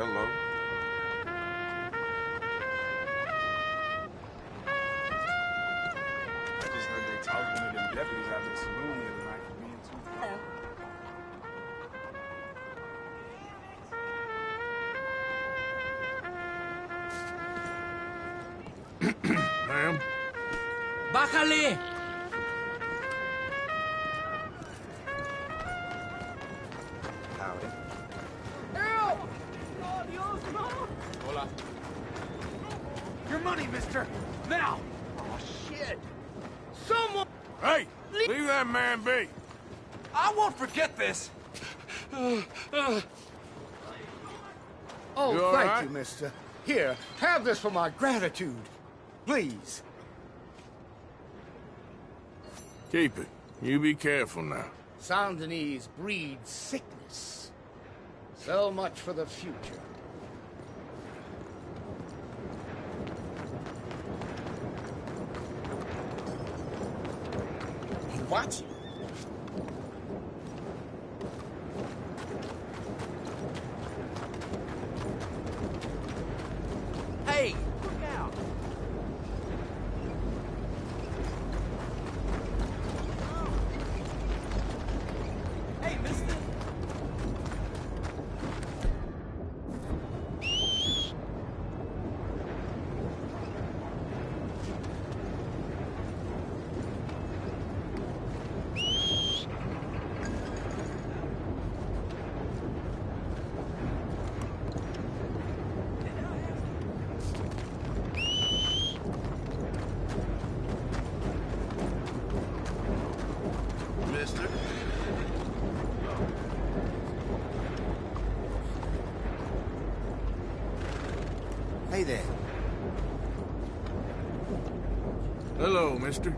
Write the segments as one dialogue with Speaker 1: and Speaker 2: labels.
Speaker 1: hello. I just heard they tossed one of them deputies out of the saloon the other night for being too drunk.
Speaker 2: Ma'am?
Speaker 3: ¡Bájale!
Speaker 1: Howdy.
Speaker 3: Help! ¡Oh, Dios, no!
Speaker 1: Hola.
Speaker 2: Your money, mister! Now!
Speaker 3: Oh, shit! Someone...
Speaker 2: Hey! Leave that man be!
Speaker 3: I won't forget this!
Speaker 4: Oh,
Speaker 2: You all
Speaker 4: thank
Speaker 2: right?
Speaker 4: you, mister. Here, have this for my gratitude. Please.
Speaker 2: Keep it. You be careful now.
Speaker 4: Saint Denis breeds sickness. So much for the future.
Speaker 3: What? Hey, look out! Hey, mister!
Speaker 1: Mister.
Speaker 4: Hey there.
Speaker 2: Hello, mister.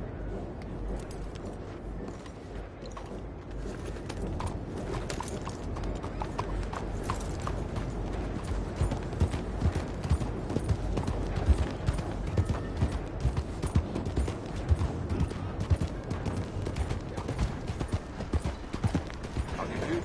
Speaker 1: How do you do?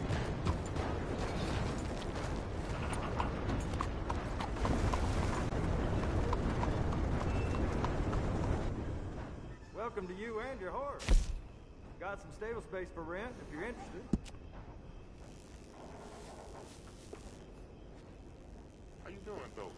Speaker 5: Welcome to you and your horse. Got some stable space for rent if you're interested.
Speaker 1: How you doing, though?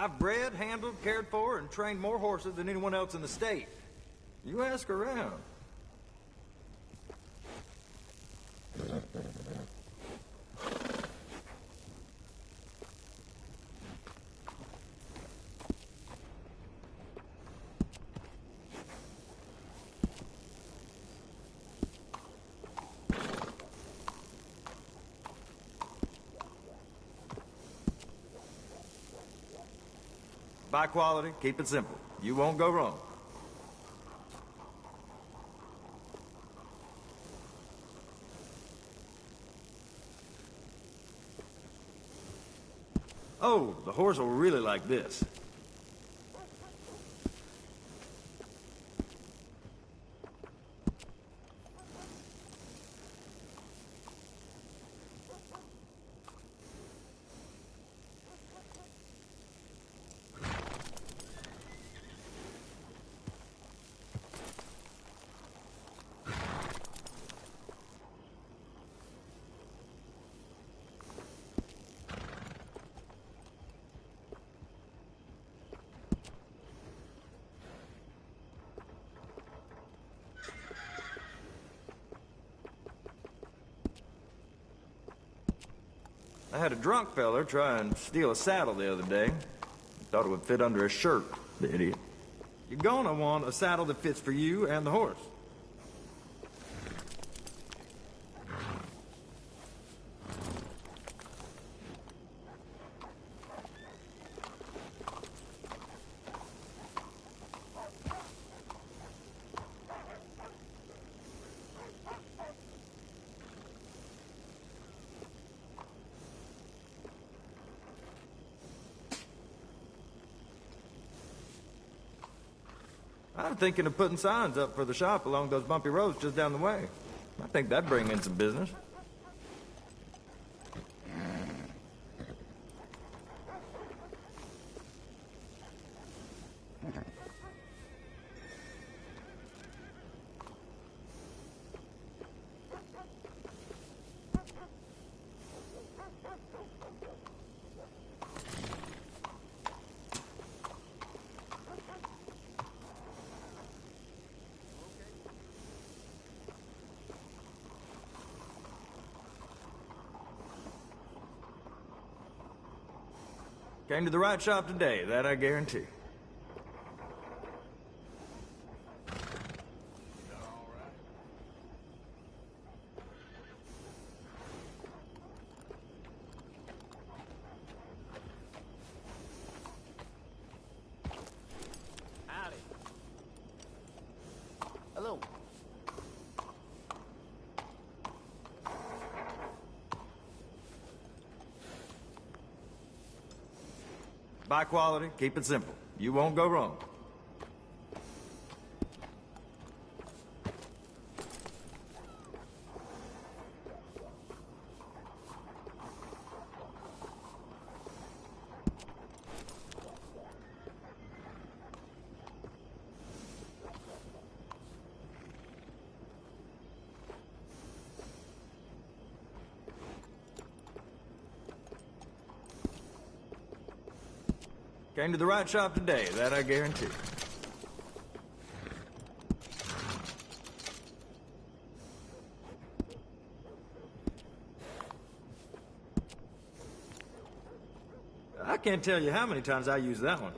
Speaker 5: I've bred, handled, cared for, and trained more horses than anyone else in the state. You ask around. Buy quality, keep it simple. You won't go wrong. Oh, the horse will really like this. I had a drunk feller try and steal a saddle the other day. Thought it would fit under his shirt, the idiot. You're gonna want a saddle that fits for you and the horse. I'm thinking of putting signs up for the shop along those bumpy roads just down the way. I think that'd bring in some business. Came to the right shop today, that I guarantee.
Speaker 4: Howdy. Hello.
Speaker 5: Buy quality, keep it simple. You won't go wrong. Came to the right shop today, that I guarantee. I can't tell you how many times I use that one.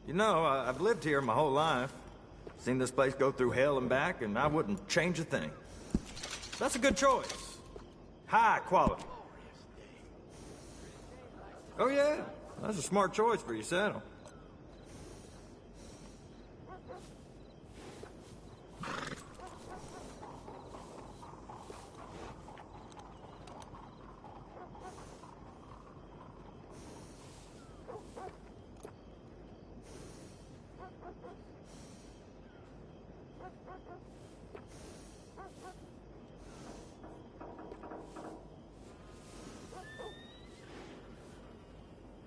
Speaker 5: You know, I've lived here my whole life. Seen this place go through hell and back, and I wouldn't change a thing. That's a good choice. High quality. Oh, yeah. That's a smart choice for your saddle.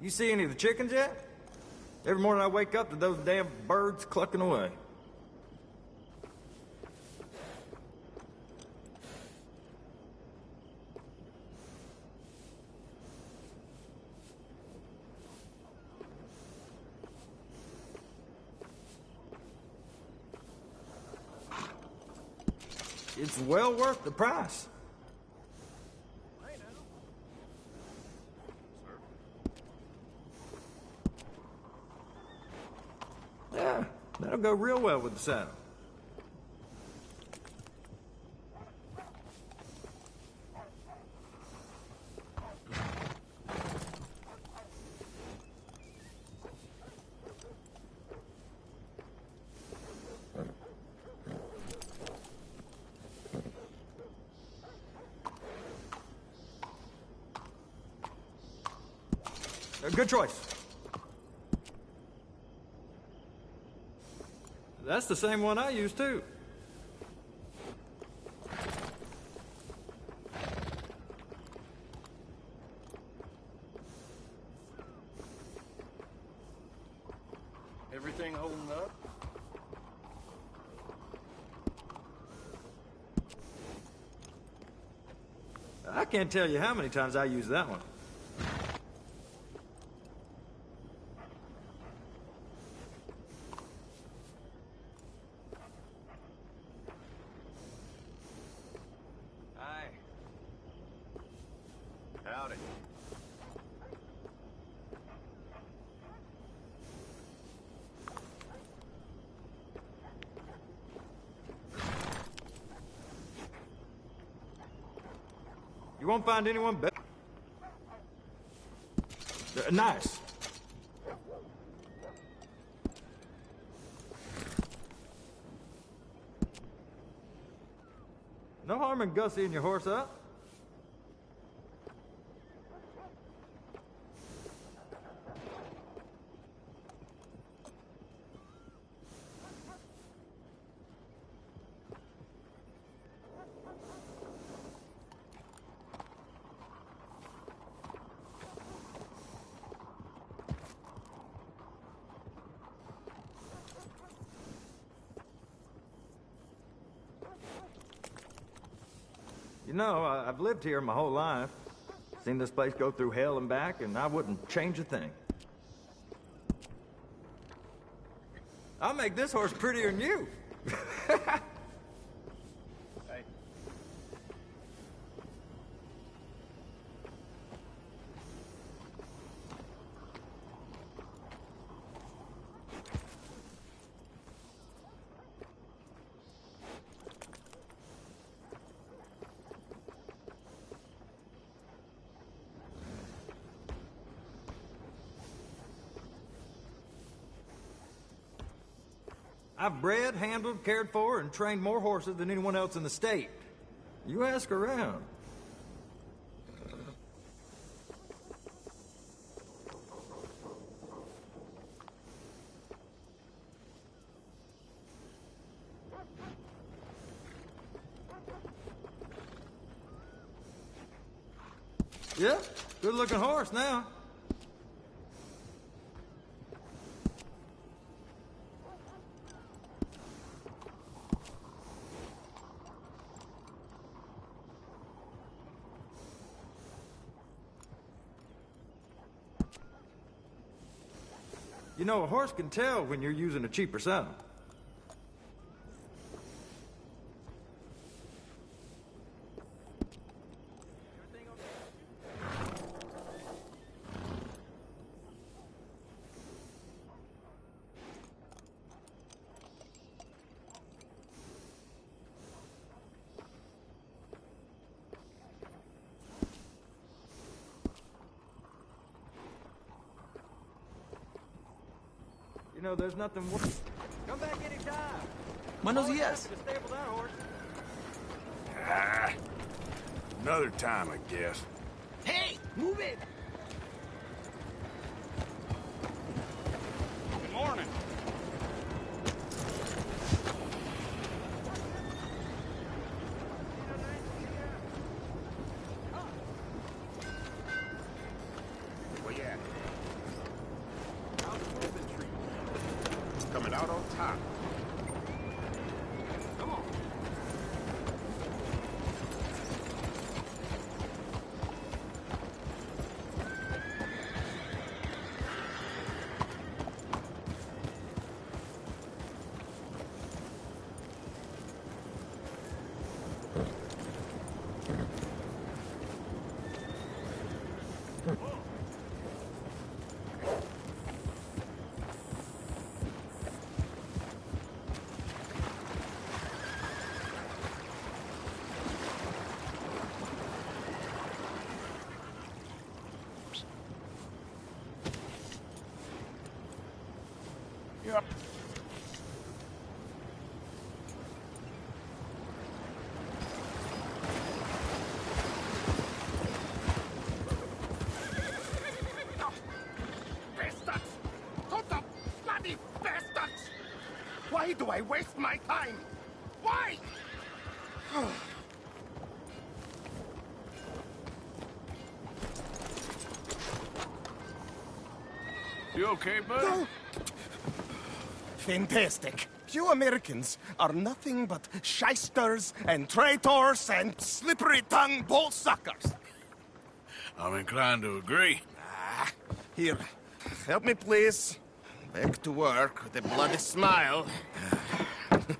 Speaker 5: You see any of the chickens yet? Every morning I wake up to those damn birds clucking away. It's well worth the price. Yeah, that'll go real well with the saddle. Good choice. That's the same one I use, too. I can't tell you how many times I use that one.
Speaker 3: Hi. Howdy.
Speaker 5: You won't find anyone better. Nice. No harm in gussying your horse up. You know, I've lived here my whole life. Seen this place go through hell and back, and I wouldn't change a thing. I'll make this horse prettier than you.
Speaker 3: Hey.
Speaker 5: I've bred, handled, cared for, and trained more horses than anyone else in the state. You ask around. Yeah, good-looking horse now. You know, a horse can tell when you're using a cheaper saddle. You know, there's nothing worse. Come back anytime.
Speaker 3: Buenos
Speaker 5: Always
Speaker 3: dias.
Speaker 5: happy to stable that horse.
Speaker 2: Ah, another time, I guess.
Speaker 3: Hey, move it.
Speaker 1: Good morning.
Speaker 2: Where you at? How's the infantry? Coming out on top. Come on.
Speaker 1: Yep.
Speaker 2: Bastards! Total bloody bastards! Why do I waste my time? Why? You okay, bud?
Speaker 3: Fantastic.
Speaker 2: You Americans are nothing but shysters and traitors and slippery-tongued bull-suckers.
Speaker 6: I'm inclined to agree.
Speaker 2: Here, help me, please. Back to work with a bloody smile.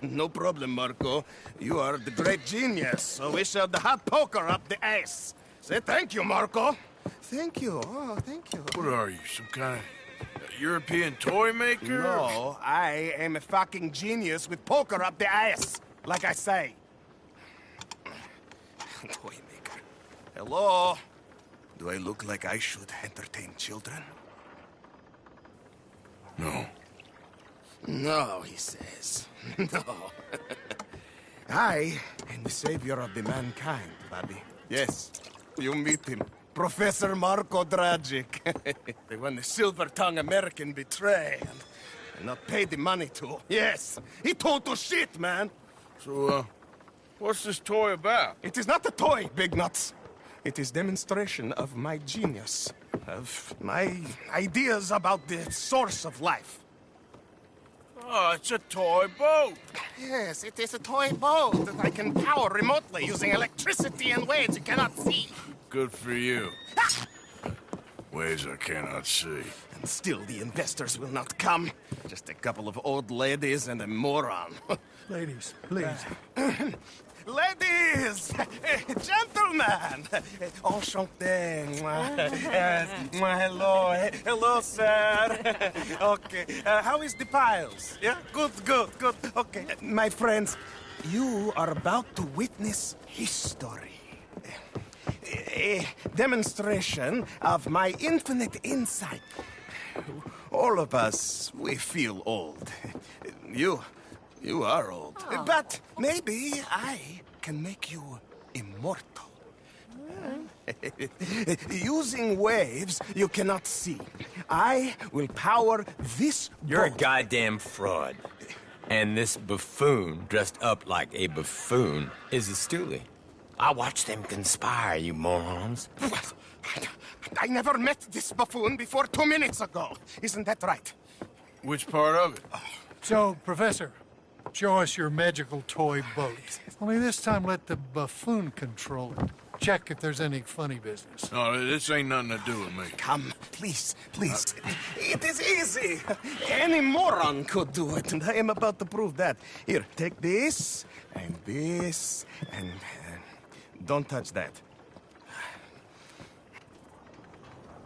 Speaker 2: No problem, Marco. You are the great genius, so we shove the hot poker up the ass. Say thank you, Marco. Thank you. Oh, thank you.
Speaker 6: What are you, some kind of European toy maker?
Speaker 2: No, I am a fucking genius with poker up the ass, like I say. Toy maker. Hello? Do I look like I should entertain children?
Speaker 6: No.
Speaker 2: No, he says. No. I am the savior of the mankind, buddy. Yes, you meet him. Professor Marco Dragic. The one the silver-tongued American betray and not pay the money to. Yes, he total shit, man.
Speaker 6: So, what's this toy about?
Speaker 2: It is not a toy, Big Nuts. It is demonstration of my genius, of my ideas about the source of life.
Speaker 6: Oh, it's a toy boat.
Speaker 2: Yes, it is a toy boat that I can power remotely using electricity in ways you cannot see.
Speaker 6: Good for you. Ways I cannot see.
Speaker 2: And still the investors will not come. Just a couple of old ladies and a moron.
Speaker 7: Ladies, please.
Speaker 2: Ladies! Gentlemen! Enchanté. Yes. Hello. Hello, sir. Okay. How is the piles? Yeah? Good. Okay. My friends, you are about to witness history. A demonstration of my infinite insight. All of us, we feel old. You are old.
Speaker 8: Oh.
Speaker 2: But maybe I can make you immortal. Using waves you cannot see, I will power this
Speaker 9: You're a
Speaker 2: boat.
Speaker 9: goddamn fraud. And this buffoon, dressed up like a buffoon, is a stoolie. I watched them conspire, you morons.
Speaker 2: I never met this buffoon before 2 minutes ago. Isn't that right?
Speaker 6: Which part of it?
Speaker 7: So, Professor, show us your magical toy boat. Only this time let the buffoon control it. Check if there's any funny business.
Speaker 6: No, this ain't nothing to do with me.
Speaker 2: Come, please. It is easy. Any moron could do it, and I am about to prove that. Here, take this, and don't touch that.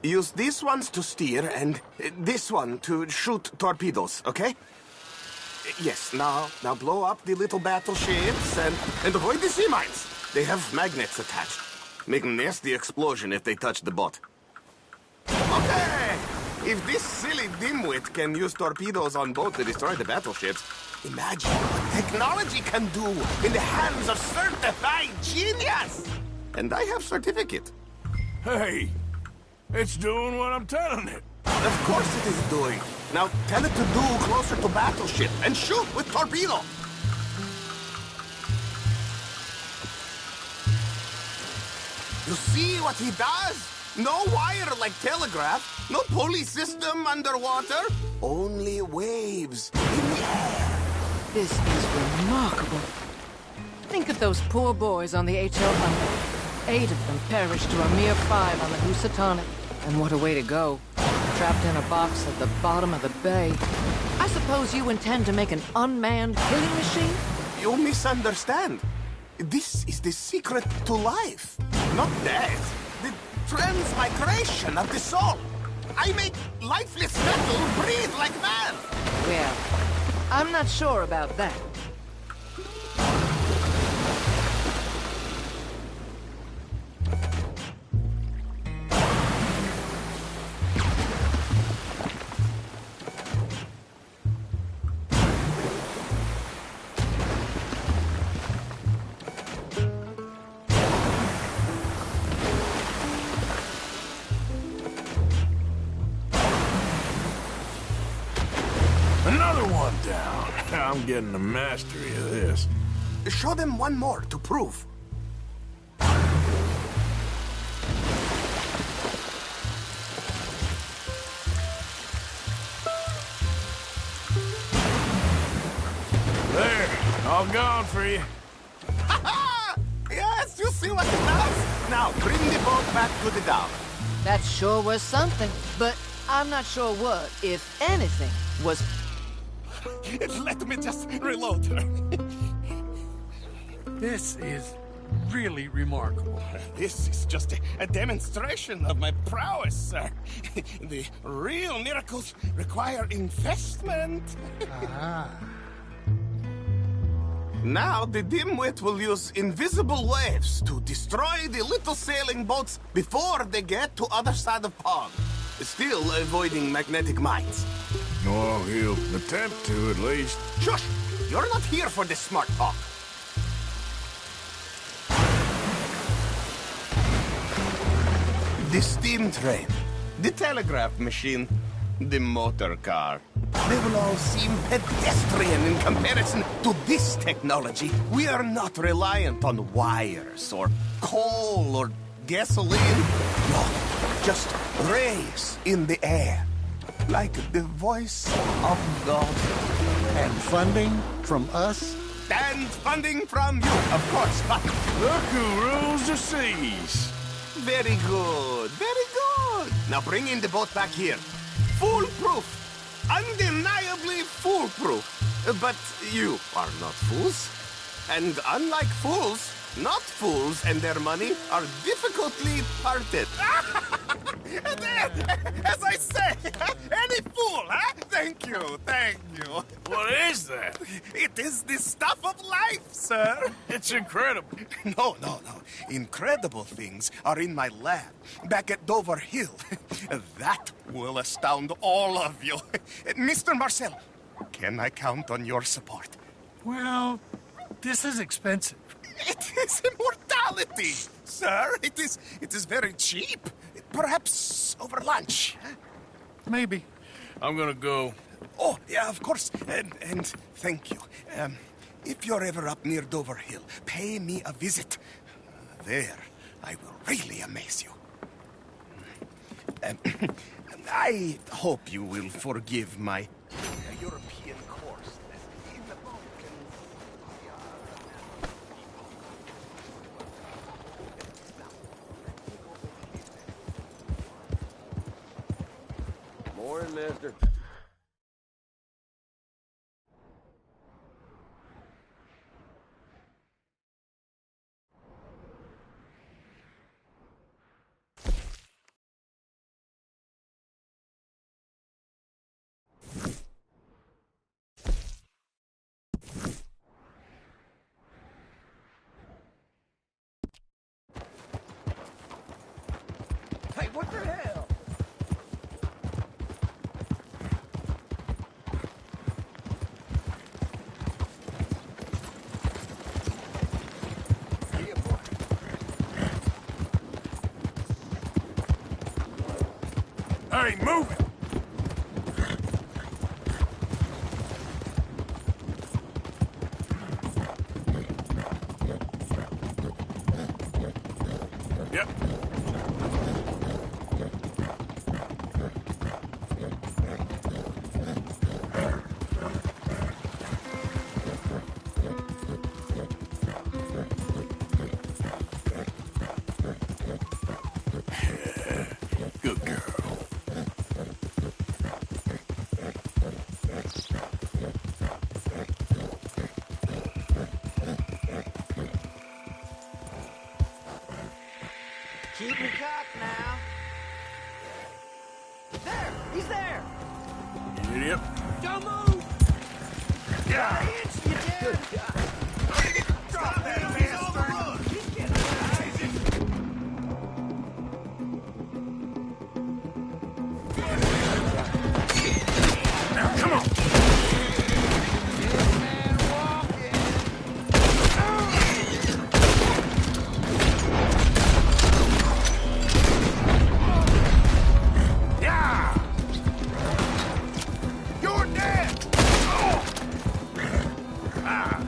Speaker 2: Use these ones to steer, and this one to shoot torpedoes, okay? Yes, now blow up the little battleships, and avoid the sea mines. They have magnets attached. Make a nasty explosion if they touch the boat. Okay! If this silly dimwit can use torpedoes on boat to destroy the battleships, imagine what technology can do in the hands of certified genius! And I have certificate.
Speaker 6: Hey, it's doing what I'm telling it.
Speaker 2: Of course it is doing. Now tell it to do closer to battleship and shoot with torpedo. You see what he does? No wire like telegraph, no pulley system underwater, only waves in the air.
Speaker 8: This is remarkable. Think of those poor boys on the HL-100. 8 of them perished to a mere 5 on the Housatonic. And what a way to go. Trapped in a box at the bottom of the bay. I suppose you intend to make an unmanned killing machine?
Speaker 2: You misunderstand. This is the secret to life, not death. The transmigration of the soul. I make lifeless metal breathe like man.
Speaker 8: Well, I'm not sure about that.
Speaker 6: Another one down. I'm getting the mastery of this.
Speaker 2: Show them one more to prove.
Speaker 6: All gone for you.
Speaker 2: Yes, you see what it does? Now, bring the boat back to the dock.
Speaker 8: That sure was something, but I'm not sure what, if anything, was...
Speaker 2: Let me just reload.
Speaker 7: This is really remarkable.
Speaker 2: This is just a demonstration of my prowess, sir. The real miracles require investment.
Speaker 7: Ah.
Speaker 2: Now the dimwit will use invisible waves to destroy the little sailing boats before they get to other side of pond, still avoiding magnetic mines.
Speaker 6: Oh, he'll attempt to, at least.
Speaker 2: Shush! You're not here for this smart talk. The steam train, the telegraph machine, the motor car. They will all seem pedestrian in comparison to this technology. We are not reliant on wires or coal or gasoline. No, just rays in the air, like the voice of God.
Speaker 7: And funding from us?
Speaker 2: And funding from you, of course, but...
Speaker 6: Look who rules the seas.
Speaker 2: Very good, very good. Now bring in the boat back here. Foolproof. Undeniably foolproof. But you are not fools. And unlike fools, not fools and their money are difficultly parted. As I say, any fool, huh? Thank you, thank you.
Speaker 6: What is that?
Speaker 2: It is the stuff of life, sir.
Speaker 6: It's incredible.
Speaker 2: No. Incredible things are in my lab, back at Dover Hill. That will astound all of you. Mr. Marcel, can I count on your support?
Speaker 7: Well, this is expensive.
Speaker 2: It is immortality, sir. It is very cheap. Perhaps over lunch.
Speaker 7: Maybe.
Speaker 6: I'm gonna go.
Speaker 2: Oh, yeah, of course. And thank you. If you're ever up near Dover Hill, pay me a visit. There, I will really amaze you. I hope you will forgive my European course. The Balkans.
Speaker 10: Morning, mister.
Speaker 3: Hey, what the hell?
Speaker 6: Hey, move it! Yep. Good girl.
Speaker 3: Keep me cocked now. There! He's there!
Speaker 6: Idiot.
Speaker 3: Don't move!
Speaker 6: Yeah.
Speaker 3: You did! Drop that bastard! He's getting
Speaker 6: Now, come on. Yeah. You're dead. Oh. Ah.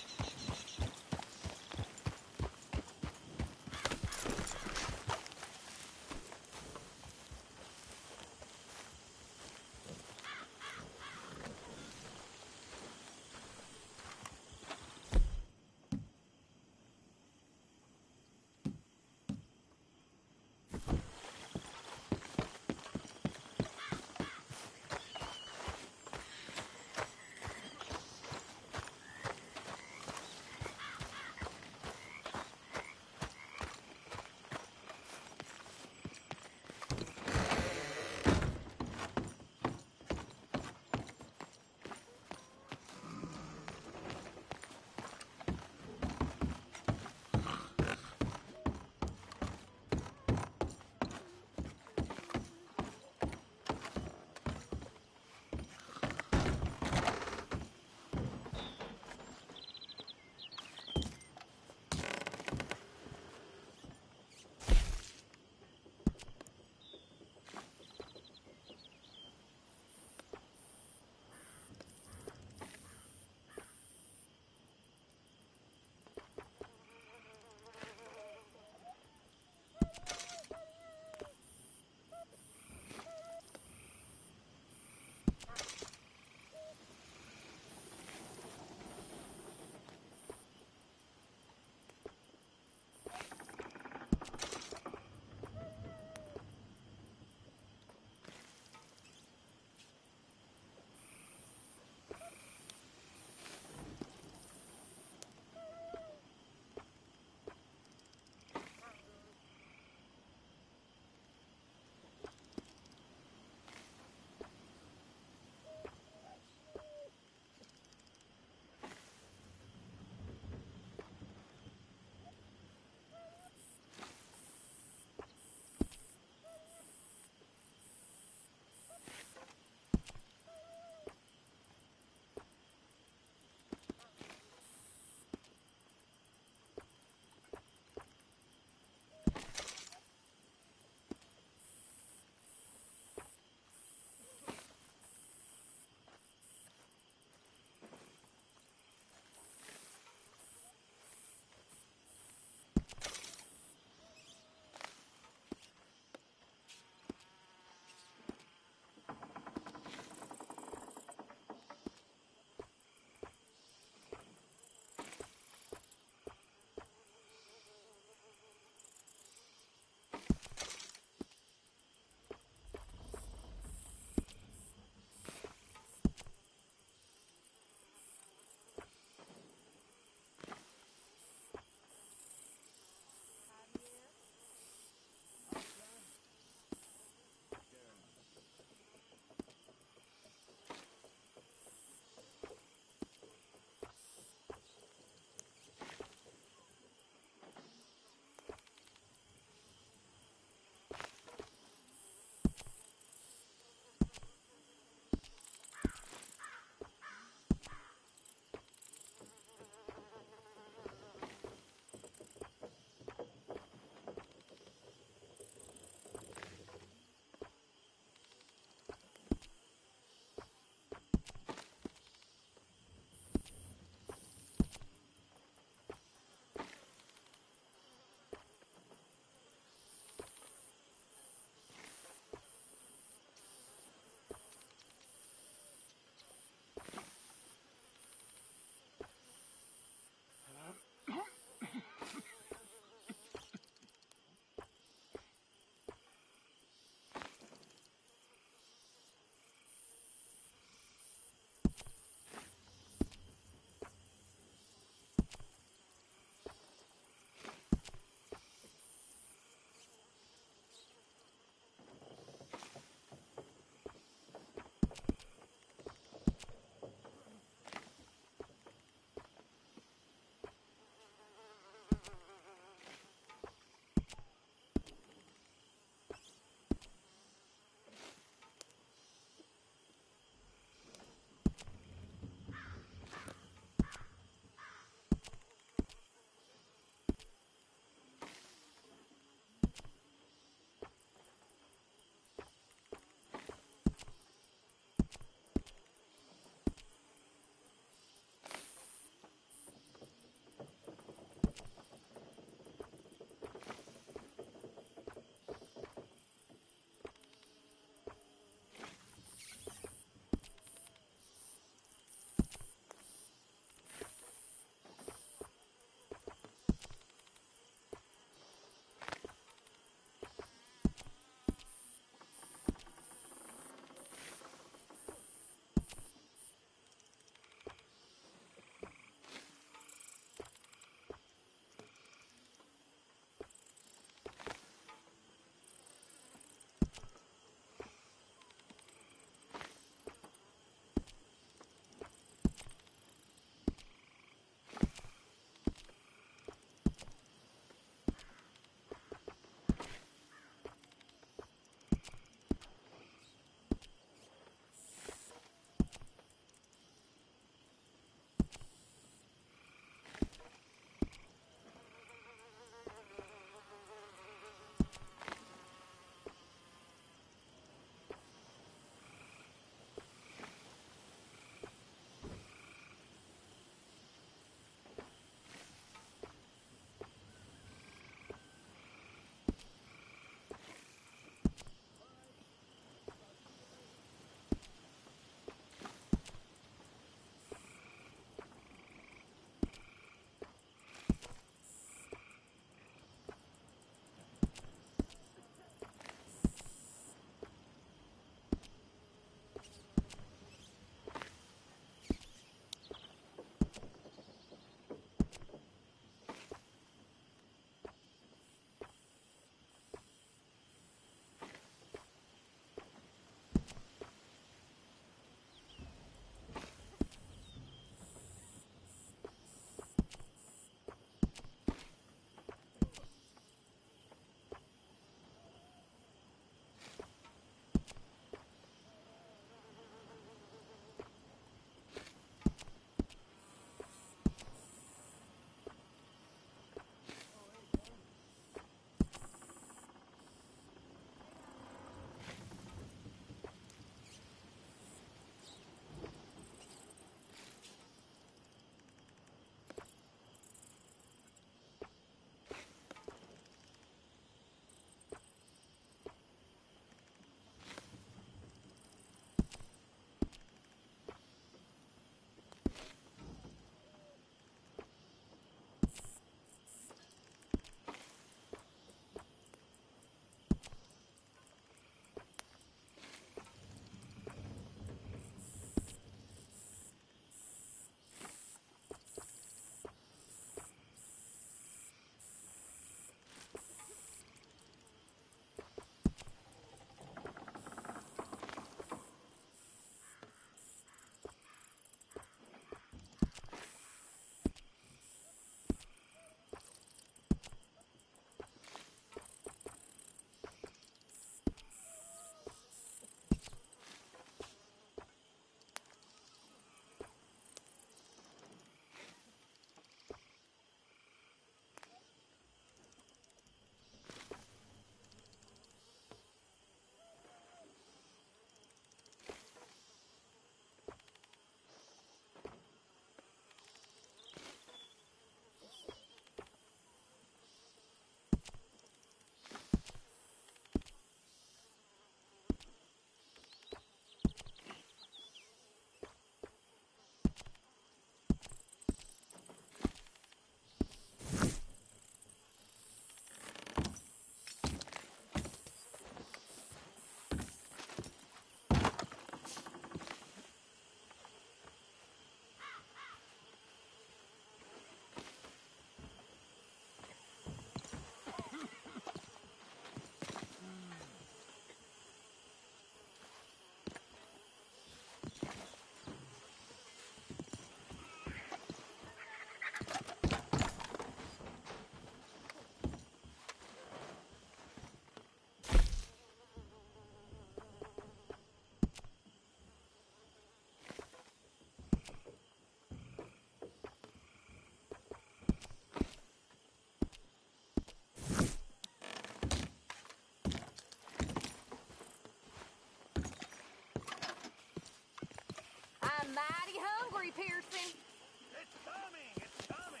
Speaker 3: coming! It's coming!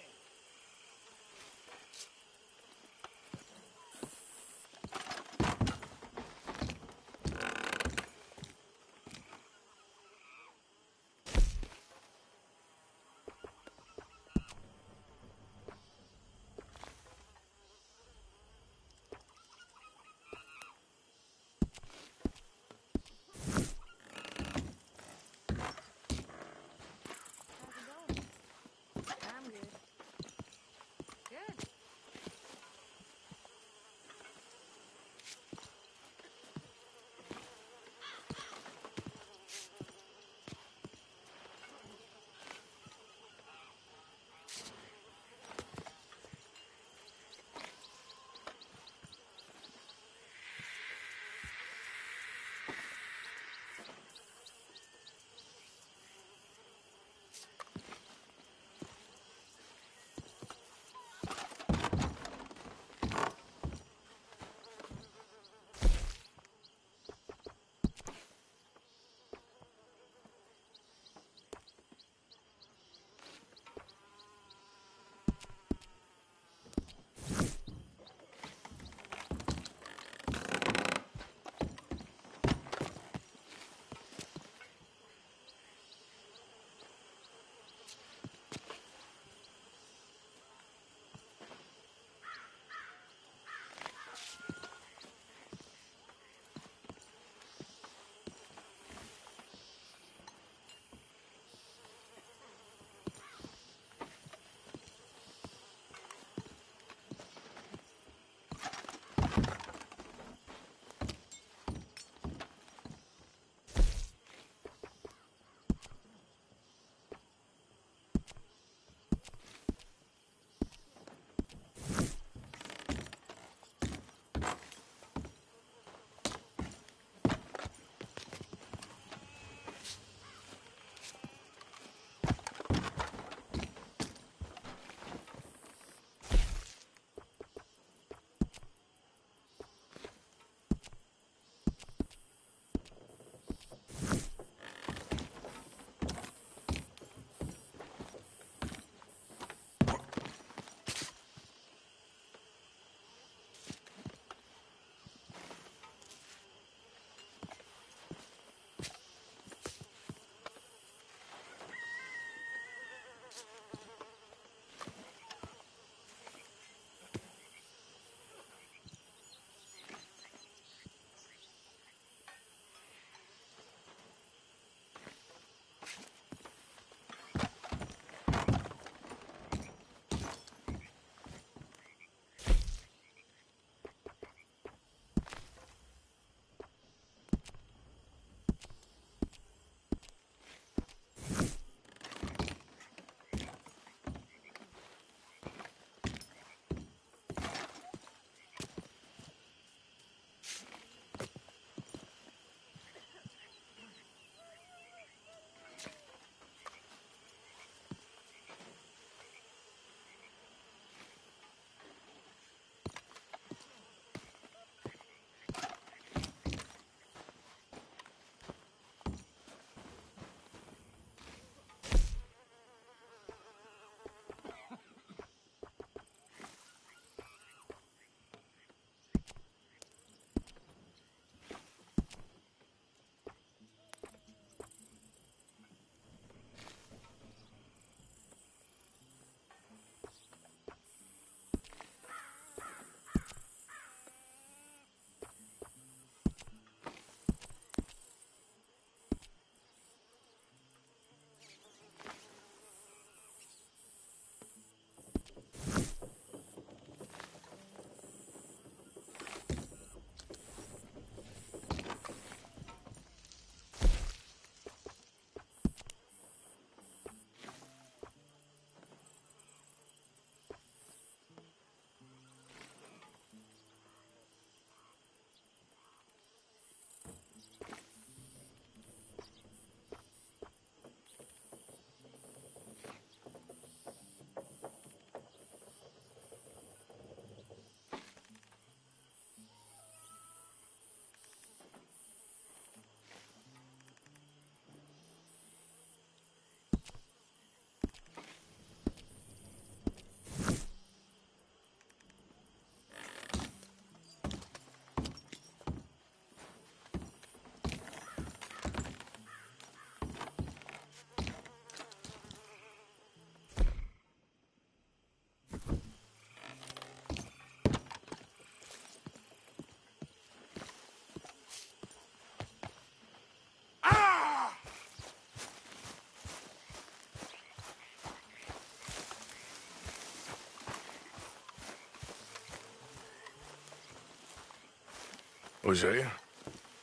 Speaker 6: Hosea?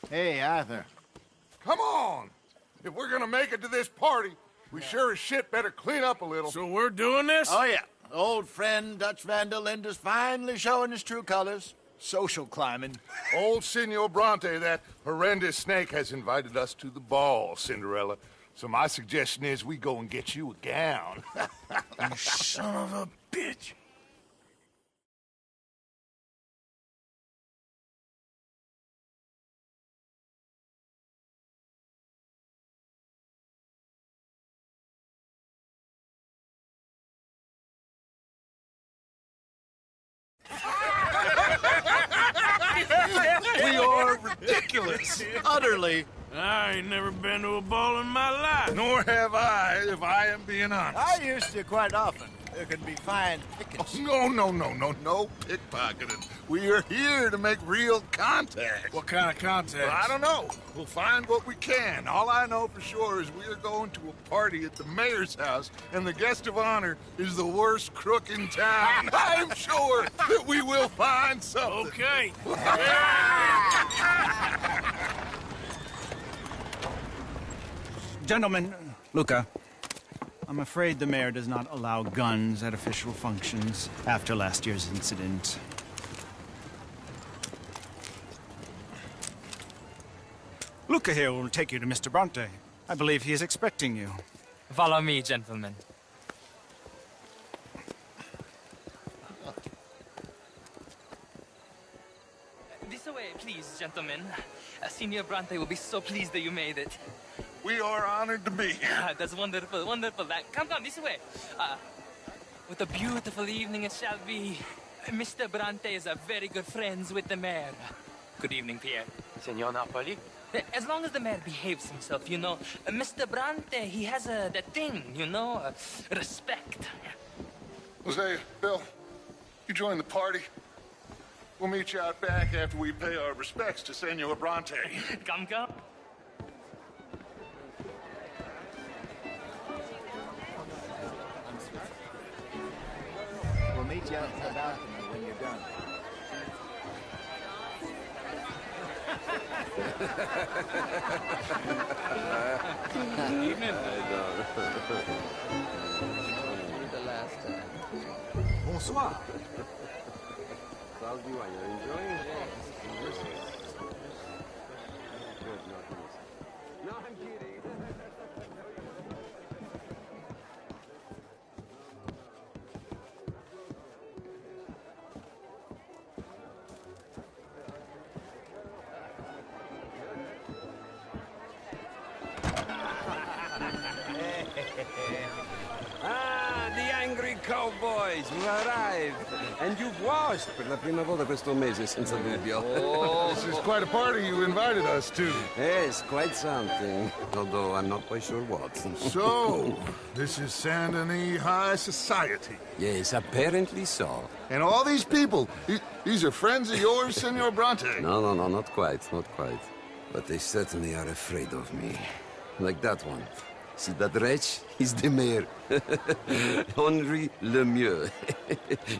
Speaker 3: Hey, Arthur.
Speaker 10: Come on! If we're gonna make it to this party, we sure as shit better clean up a little.
Speaker 6: So we're doing this?
Speaker 3: Oh, yeah. Old friend Dutch Van der Linde's finally showing his true colors. Social climbing.
Speaker 10: Old Senor Bronte, that horrendous snake, has invited us to the ball, Cinderella. So my suggestion is we go and get you a gown.
Speaker 6: You son of a bitch.
Speaker 10: We are ridiculous.
Speaker 3: Utterly.
Speaker 6: I ain't never been to a ball in my life.
Speaker 10: Nor have I, if I am being honest.
Speaker 3: I used to quite often. There can be fine pickets.
Speaker 10: No pickpocketing. We are here to make real contact.
Speaker 6: What kind of contact?
Speaker 10: Well, I don't know. We'll find what we can. All I know for sure is we are going to a party at the mayor's house, and the guest of honor is the worst crook in town. I'm sure that we will find something.
Speaker 6: Okay.
Speaker 11: Gentlemen, Luca, I'm afraid the mayor does not allow guns at official functions after last year's incident. Luca here will take you to Mr. Bronte. I believe he is expecting you.
Speaker 12: Follow me, gentlemen. This way, please, gentlemen. Senior Bronte will be so pleased that you made it.
Speaker 10: We are honored to be here.
Speaker 12: That's wonderful, wonderful. Come, this way. What a beautiful evening it shall be. Mr. Bronte is very good friends with the mayor. Good evening, Pierre.
Speaker 9: Senor Napoli?
Speaker 12: As long as the mayor behaves himself, you know. Mr. Bronte, he has that thing, you know, respect.
Speaker 10: Hosea, Bill, you join the party. We'll meet you out back after we pay our respects to Senor Bronte.
Speaker 12: Come.
Speaker 3: We'll meet you out in the balcony when you're done.
Speaker 12: Evening.
Speaker 9: The last time.
Speaker 2: Bonsoir.
Speaker 9: How's you? Are you enjoying? No, I'm kidding. The angry cowboys who arrived. And you've washed per la prima volta questo mese senza dubbio.
Speaker 10: Oh, this is quite a party you invited us to.
Speaker 9: Yes, quite something. Although I'm not quite sure what.
Speaker 10: So, this is Saint Denis High Society.
Speaker 9: Yes, apparently so.
Speaker 10: And all these people, these are friends of yours, Senor Bronte?
Speaker 9: No, not quite, not quite. But they certainly are afraid of me. Like that one. See that wretch? He's the mayor. Henri Lemieux.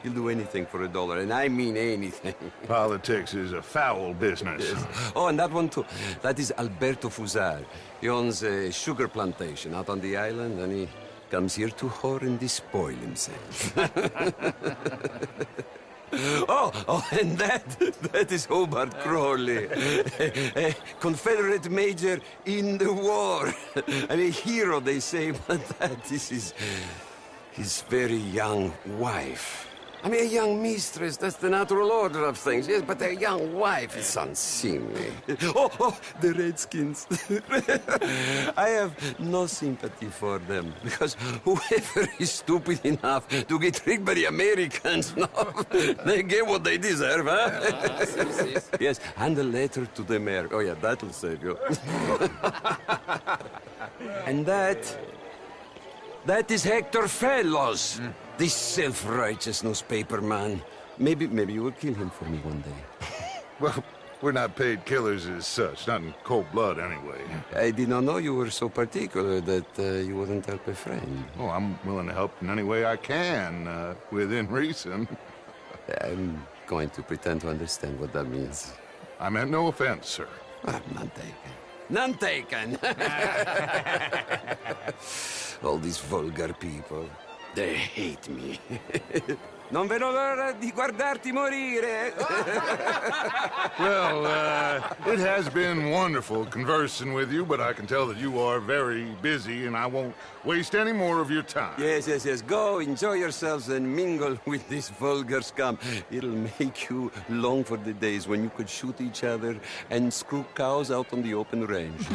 Speaker 9: He'll do anything for $1, and I mean anything.
Speaker 10: Politics is a foul business.
Speaker 9: Yes. Oh, and that one too. That is Alberto Fusar. He owns a sugar plantation out on the island, and he comes here to whore and despoil himself. Oh, and that is Hobart Crawley, a Confederate major in the war. I mean, a hero, they say, but that is his very young wife. I mean, a young mistress, that's the natural order of things, yes, but a young wife is unseemly. Oh, the Redskins. I have no sympathy for them, because whoever is stupid enough to get tricked by the Americans, no, they get what they deserve, huh? Yes, and a letter to the mayor. Oh, yeah, that'll save you. And that is Hector Fellows. This self-righteous newspaper man. Maybe you will kill him for me one day.
Speaker 10: Well, we're not paid killers as such, not in cold blood anyway.
Speaker 9: I did not know you were so particular that you wouldn't help a friend.
Speaker 10: Oh, I'm willing to help in any way I can, within reason.
Speaker 9: I'm going to pretend to understand what that means.
Speaker 10: I meant no offense, sir.
Speaker 9: None taken. None taken. All these vulgar people. They hate me. Non vedo l'ora di guardarti morire.
Speaker 10: Well, it has been wonderful conversing with you, but I can tell that you are very busy, and I won't waste any more of your time.
Speaker 9: Yes. Go, enjoy yourselves, and mingle with this vulgar scum. It'll make you long for the days when you could shoot each other and screw cows out on the open range.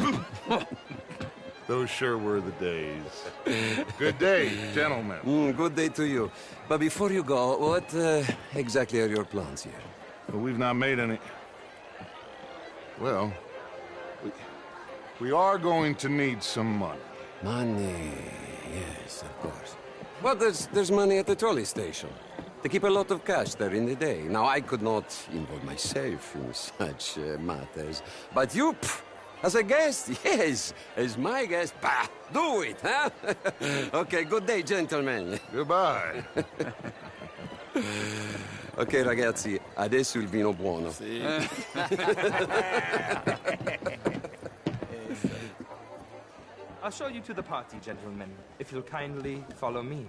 Speaker 10: Those sure were the days. Good day, gentlemen.
Speaker 9: Good day to you. But before you go, what exactly are your plans here?
Speaker 10: Well, we've not made any... Well, we are going to need some money.
Speaker 9: Money, yes, of course. Well, there's money at the trolley station. They keep a lot of cash there in the day. Now, I could not involve myself in such matters. But you... As a guest, yes. As my guest, bah, do it, huh? Okay, good day, gentlemen.
Speaker 10: Goodbye.
Speaker 9: Ok, ragazzi, adesso il vino buono.
Speaker 13: Sì.
Speaker 14: I'll show you to the party, gentlemen, if you'll kindly follow me.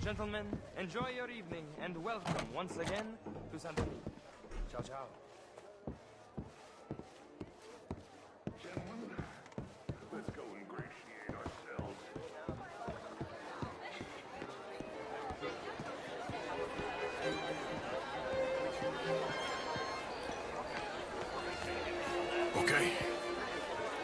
Speaker 14: Gentlemen, enjoy your evening, and welcome once again to Santa Fe. Ciao, ciao.
Speaker 10: Gentlemen, let's go ingratiate ourselves. Okay.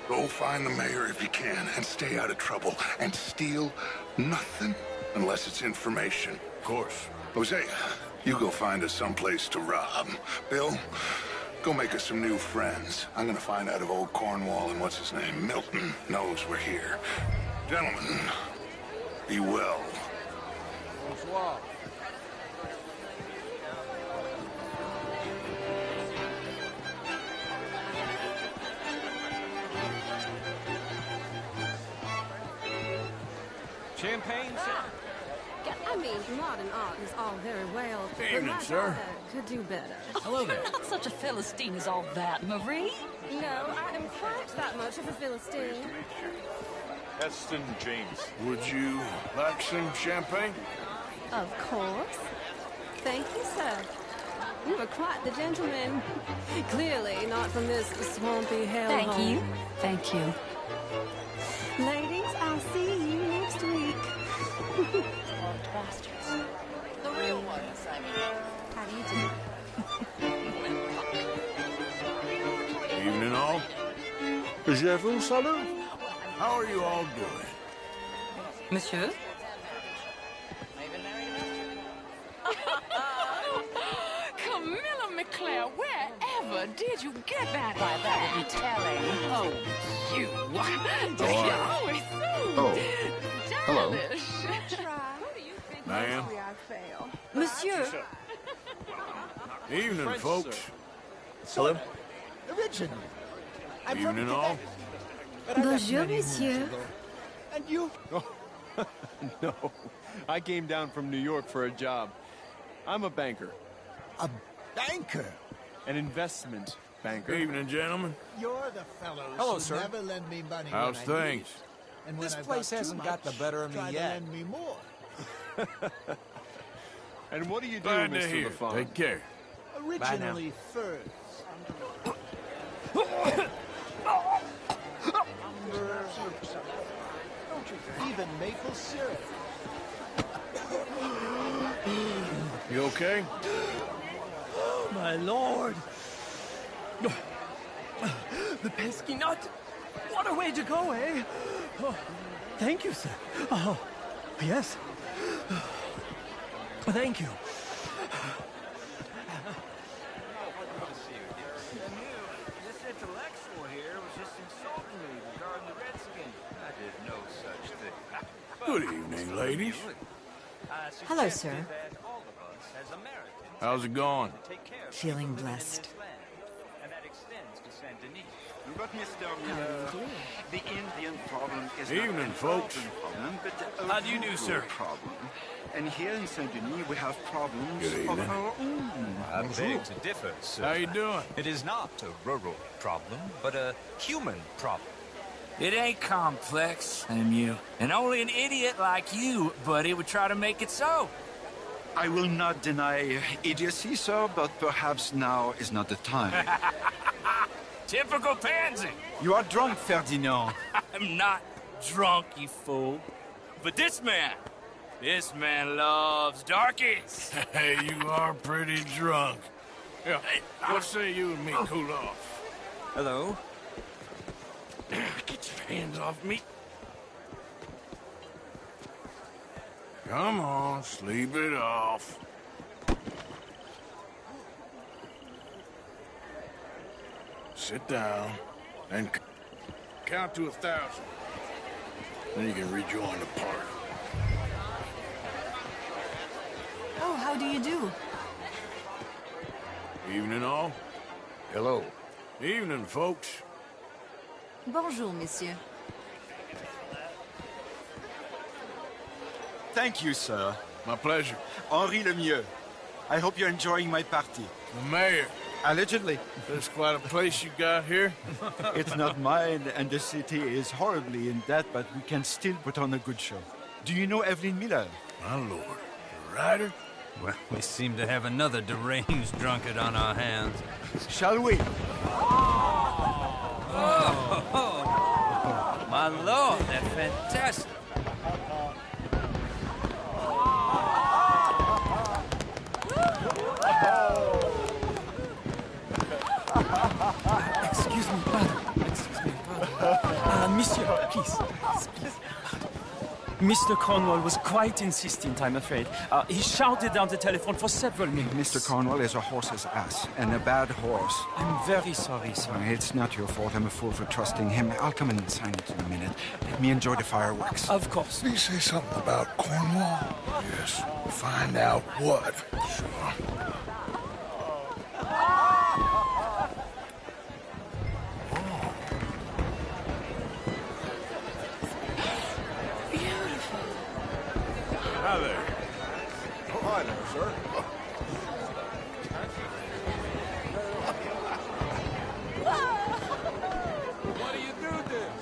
Speaker 10: Go find the mayor if you can, and stay out of trouble, and steal nothing unless it's information. Of course. Hosea, you go find us someplace to rob. Bill, go make us some new friends. I'm gonna find out if old Cornwall and what's his name, Milton, knows we're here. Gentlemen, be well.
Speaker 4: Bonsoir.
Speaker 14: Champagne, sir?
Speaker 15: I mean, modern art is all very well, but
Speaker 6: Evening,
Speaker 15: my
Speaker 6: sir.
Speaker 15: daughter could do better.
Speaker 6: Hello there.
Speaker 16: Not such a Philistine as all that, Marie.
Speaker 15: No, I am quite that much of a Philistine.
Speaker 6: Heston James. Would you like some champagne?
Speaker 15: Of course. Thank you, sir. You are quite the gentleman. Clearly not from this swampy hellhole.
Speaker 16: Thank you. Thank you.
Speaker 15: Ladies, I'll see you next week.
Speaker 16: Loved bastards. The real ones, I mean.
Speaker 15: How do you do?
Speaker 6: Evening, all. Je vous salue. How are you all doing?
Speaker 16: Monsieur? Camilla McClare, wherever did you get that? Why, that would be telling. Oh, you. You're always so
Speaker 10: Hello.
Speaker 6: Ma'am.
Speaker 16: Monsieur?
Speaker 6: Evening, folks.
Speaker 4: Hello? Originally.
Speaker 6: Evening, all.
Speaker 15: Bonjour, monsieur.
Speaker 4: And you?
Speaker 17: Oh, no. I came down from New York for a job. I'm a banker.
Speaker 4: A banker?
Speaker 17: An investment banker.
Speaker 6: Evening, gentlemen.
Speaker 18: You're the fellows
Speaker 17: Hello,
Speaker 18: who
Speaker 17: sir.
Speaker 18: never lend me money
Speaker 6: How's
Speaker 18: when I need
Speaker 6: things?
Speaker 18: it. And when
Speaker 4: This
Speaker 18: I've
Speaker 4: place
Speaker 18: got too
Speaker 4: hasn't got the
Speaker 18: much,
Speaker 4: better of me
Speaker 18: try to
Speaker 4: yet.
Speaker 18: lend me more.
Speaker 17: And what do you do,
Speaker 6: Glad to
Speaker 17: Mr.
Speaker 6: hear.
Speaker 17: LaFawn?
Speaker 6: Take care.
Speaker 18: Originally furs. Even maple syrup.
Speaker 6: You okay?
Speaker 14: Oh, my lord. The pesky nut. What a way to go, eh? Oh, thank you, sir. Oh, yes. Thank you.
Speaker 5: This intellectual here was just insulting me regarding the Redskins. I did no such thing.
Speaker 6: Good evening, ladies.
Speaker 19: Hello, sir.
Speaker 6: How's it going?
Speaker 19: Feeling blessed.
Speaker 13: friends to Saint Denis. But Mr. Miller, the Indian problem is
Speaker 6: Evening,
Speaker 13: not an
Speaker 6: folks.
Speaker 13: urban problem, but a
Speaker 6: How do you do,
Speaker 13: rural
Speaker 6: sir?
Speaker 13: problem. And here in Saint Denis, we have problems
Speaker 6: Good
Speaker 13: of
Speaker 6: evening.
Speaker 13: our own.
Speaker 17: I beg to differ, sir.
Speaker 6: How you doing?
Speaker 17: It is not a rural problem, but a human problem.
Speaker 20: It ain't complex, MU. And only an idiot like you, buddy, would try to make it so.
Speaker 13: I will not deny idiocy, sir, but perhaps now is not the time.
Speaker 20: Typical pansy.
Speaker 13: You are drunk, Ferdinand.
Speaker 20: I'm not drunk, you fool. But this man loves darkies.
Speaker 6: Hey, you are pretty drunk. Yeah, what say you and me cool off?
Speaker 17: Hello?
Speaker 6: Get your hands off me. Come on, sleep it off. Sit down and count to 1,000. Then you can rejoin the party.
Speaker 19: Oh, how do you do?
Speaker 6: Evening, all.
Speaker 9: Hello.
Speaker 6: Evening, folks.
Speaker 19: Bonjour, monsieur.
Speaker 13: Thank you, sir.
Speaker 6: My pleasure.
Speaker 13: Henri Lemieux. I hope you're enjoying my party.
Speaker 6: The mayor.
Speaker 13: Allegedly.
Speaker 6: That's quite a place you got here.
Speaker 13: It's not mine, and the city is horribly in debt, but we can still put on a good show. Do you know Evelyn Miller?
Speaker 6: My lord. The writer?
Speaker 17: Well, we seem to have another deranged drunkard on our hands.
Speaker 13: Shall we?
Speaker 20: Oh, my lord, they're fantastic.
Speaker 14: Excuse me, pardon. Excuse me, pardon. Monsieur, please. Please. Mr. Cornwall was quite insistent, I'm afraid. He shouted down the telephone for several minutes.
Speaker 13: Mr. Cornwall is a horse's ass, and a bad horse.
Speaker 14: I'm very sorry, sir.
Speaker 13: It's not your fault. I'm a fool for trusting him. I'll come and sign it in a minute. Let me enjoy the fireworks.
Speaker 14: Of course.
Speaker 6: Did he say something about Cornwall? Yes. Find out what. Sure.
Speaker 10: Hi there. Oh, hi there, sir. Why do you do this?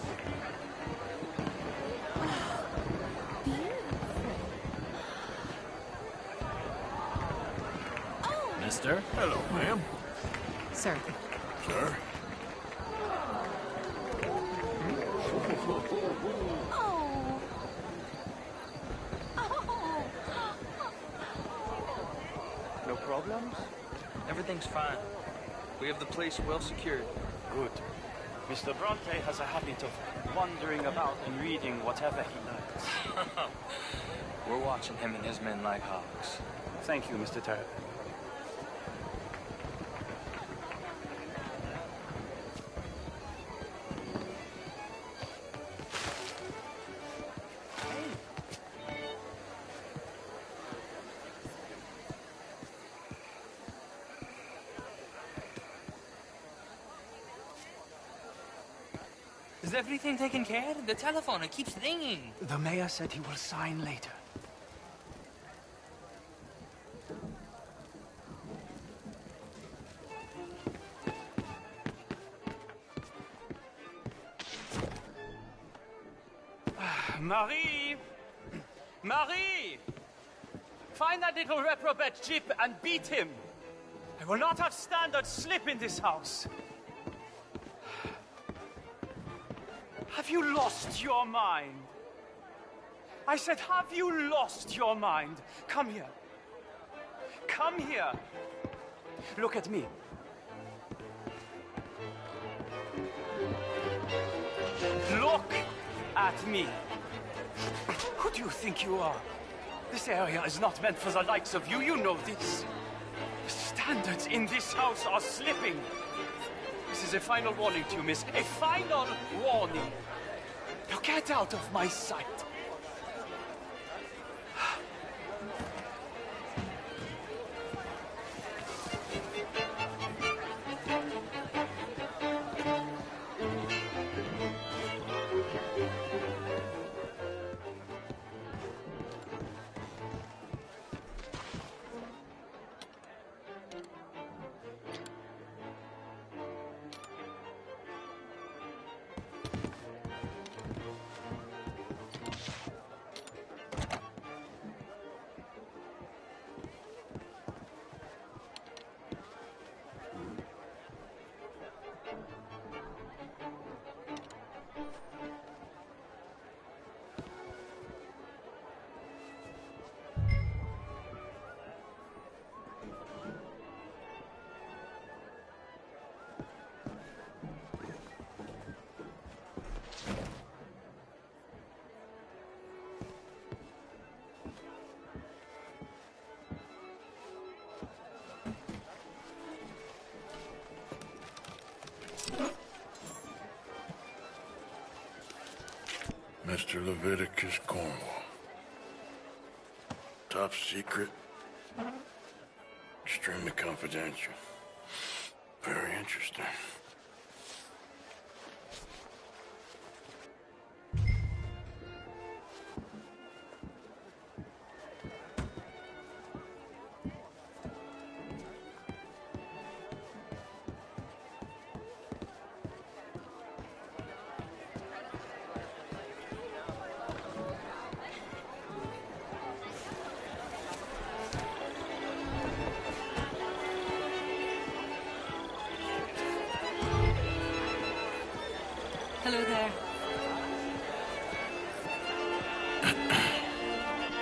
Speaker 20: Mister?
Speaker 6: Hello, ma'am.
Speaker 19: Sir.
Speaker 6: Sir?
Speaker 21: No problems? Everything's fine. We have the place well secured. Good. Mr. Bronte has a habit of wandering about and reading whatever he likes.
Speaker 12: We're watching him and his men like hawks.
Speaker 21: Thank you, Mr. Terry.
Speaker 12: Is everything taken care of? The telephone, it keeps ringing.
Speaker 21: The mayor said he will sign later. Marie! Marie! Find that little reprobate Jip and beat him. I will not have standards slip in this house. Have you lost your mind? I said, have you lost your mind? Come here. Come here. Look at me. Look at me. Who do you think you are? This area is not meant for the likes of you. You know this. The standards in this house are slipping. This is a final warning to you, miss. A final warning. Now get out of my sight.
Speaker 6: Mr. Leviticus Cornwall. Top secret. Extremely confidential. Very interesting.
Speaker 19: Hello there.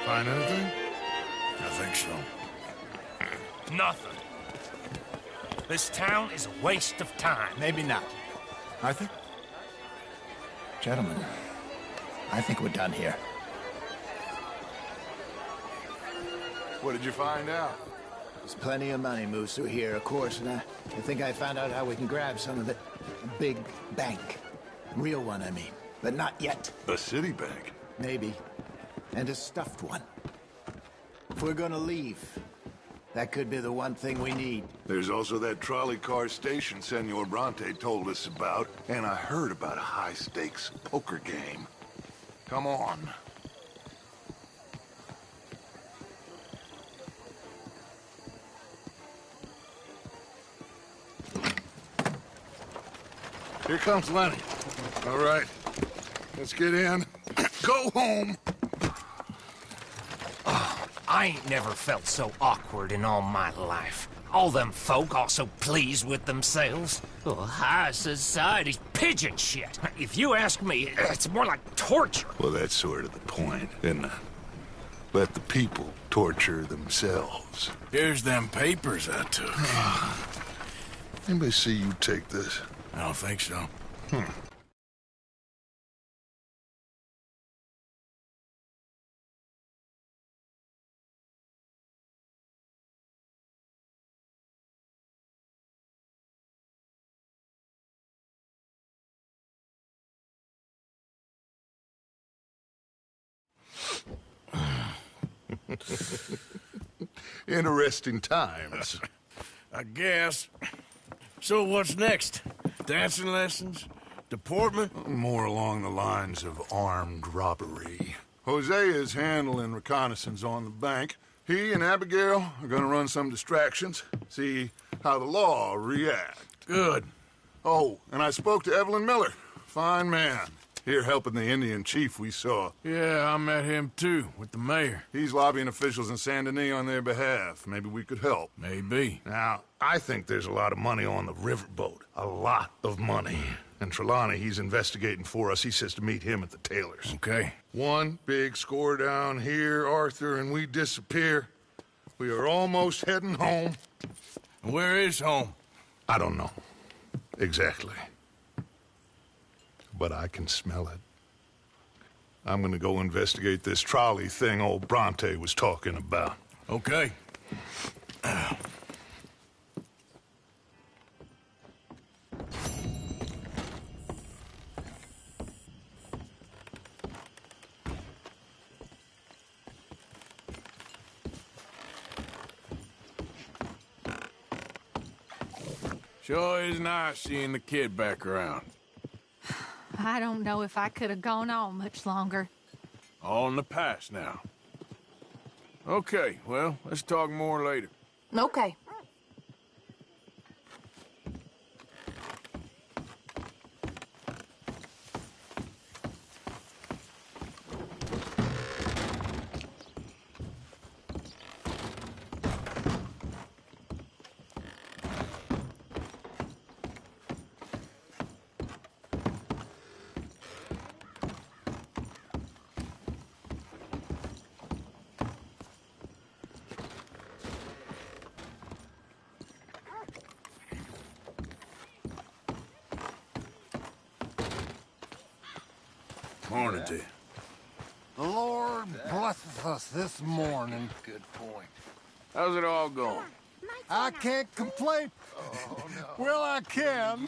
Speaker 6: Find anything? I think so.
Speaker 1: Nothing. This town is a waste of time.
Speaker 18: Maybe not. Arthur? Gentlemen, I think we're done here.
Speaker 10: What did you find out?
Speaker 18: There's plenty of money moves through here, of course, and I think I found out how we can grab some of it. A big bank. Real one, I mean. But not yet.
Speaker 10: A city bank?
Speaker 18: Maybe. And a stuffed one. If we're gonna leave, that could be the one thing we need.
Speaker 10: There's also that trolley car station Senor Bronte told us about, and I heard about a high-stakes poker game. Come on. Here comes Lenny. All right, let's get in. Go home.
Speaker 1: I ain't never felt so awkward in all my life. All them folk all so pleased with themselves. Oh, high society's pigeon shit. If you ask me, it's more like torture.
Speaker 10: Well, that's sort of the point, isn't it? Let the people torture themselves.
Speaker 6: Here's them papers I took.
Speaker 10: Anybody see you take this?
Speaker 6: I don't think so. Interesting times. I guess. So what's next? Dancing lessons? Deportment?
Speaker 10: More along the lines of armed robbery. Jose is handling reconnaissance on the bank. He and Abigail are gonna run some distractions, see how the law react.
Speaker 6: Good.
Speaker 10: Oh, and I spoke to Evelyn Miller. Fine man. Here helping the Indian chief we saw.
Speaker 6: Yeah, I met him too, with the mayor.
Speaker 10: He's lobbying officials in Saint Denis on their behalf. Maybe we could help.
Speaker 6: Maybe.
Speaker 10: Now, I think there's a lot of money on the riverboat. A lot of money. And Trelawney, he's investigating for us. He says to meet him at the Taylor's.
Speaker 6: Okay.
Speaker 10: One big score down here, Arthur, and we disappear. We are almost heading home.
Speaker 6: Where is home?
Speaker 10: I don't know. Exactly. But I can smell it. I'm gonna go investigate this trolley thing old Bronte was talking about.
Speaker 6: Okay. Sure is nice seeing the kid back around.
Speaker 22: I don't know if I could have gone on much longer.
Speaker 6: All in the past now. Okay, well, let's talk more later.
Speaker 22: Okay.
Speaker 6: Morning to you.
Speaker 4: The Lord blesses us this morning.
Speaker 6: Good point. How's it all going?
Speaker 4: I can't complain. Well, I can.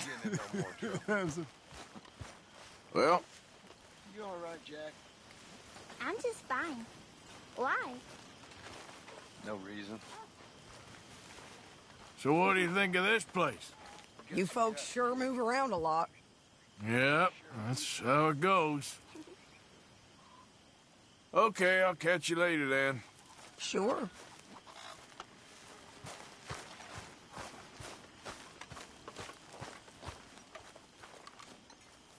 Speaker 6: Well,
Speaker 3: You all right, Jack?
Speaker 7: I'm just fine. Why?
Speaker 3: No reason.
Speaker 6: So what do you think of this place?
Speaker 8: You folks sure move around a lot.
Speaker 6: Yep, that's how it goes. Okay, I'll catch you later then.
Speaker 8: Sure.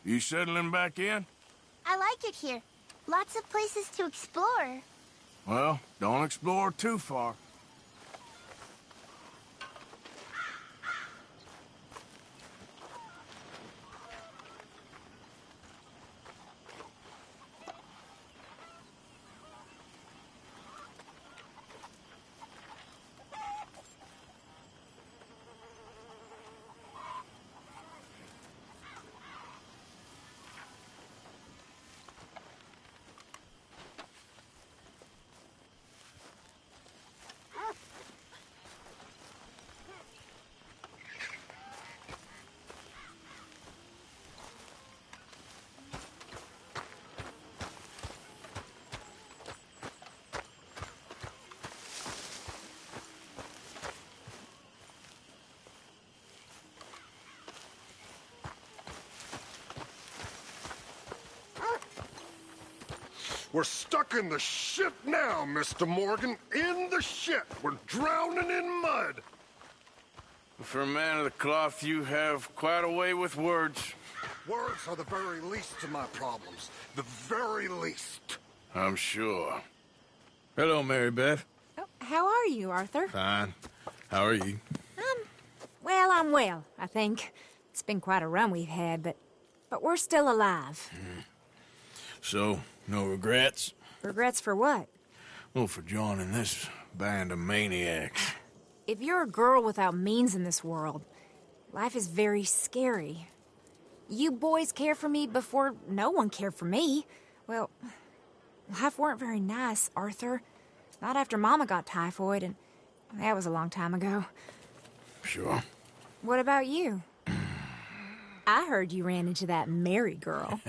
Speaker 6: You settling back in?
Speaker 7: I like it here. Lots of places to explore.
Speaker 6: Well, don't explore too far.
Speaker 10: We're stuck in the shit now, Mr. Morgan. In the shit. We're drowning in mud.
Speaker 6: For a man of the cloth, you have quite a way with words.
Speaker 10: Words are the very least of my problems. The very least.
Speaker 6: I'm sure. Hello, Mary Beth.
Speaker 23: Oh, how are you, Arthur?
Speaker 6: Fine. How are you?
Speaker 23: Well, I'm well, I think. It's been quite a run we've had, but we're still alive.
Speaker 6: So, no regrets?
Speaker 23: Regrets for what?
Speaker 6: Well, for joining this band of maniacs.
Speaker 23: If you're a girl without means in this world, life is very scary. You boys cared for me before no one cared for me. Well, life weren't very nice, Arthur. Not after Mama got typhoid, and that was a long time ago.
Speaker 6: Sure.
Speaker 23: What about you? I heard you ran into that Mary girl.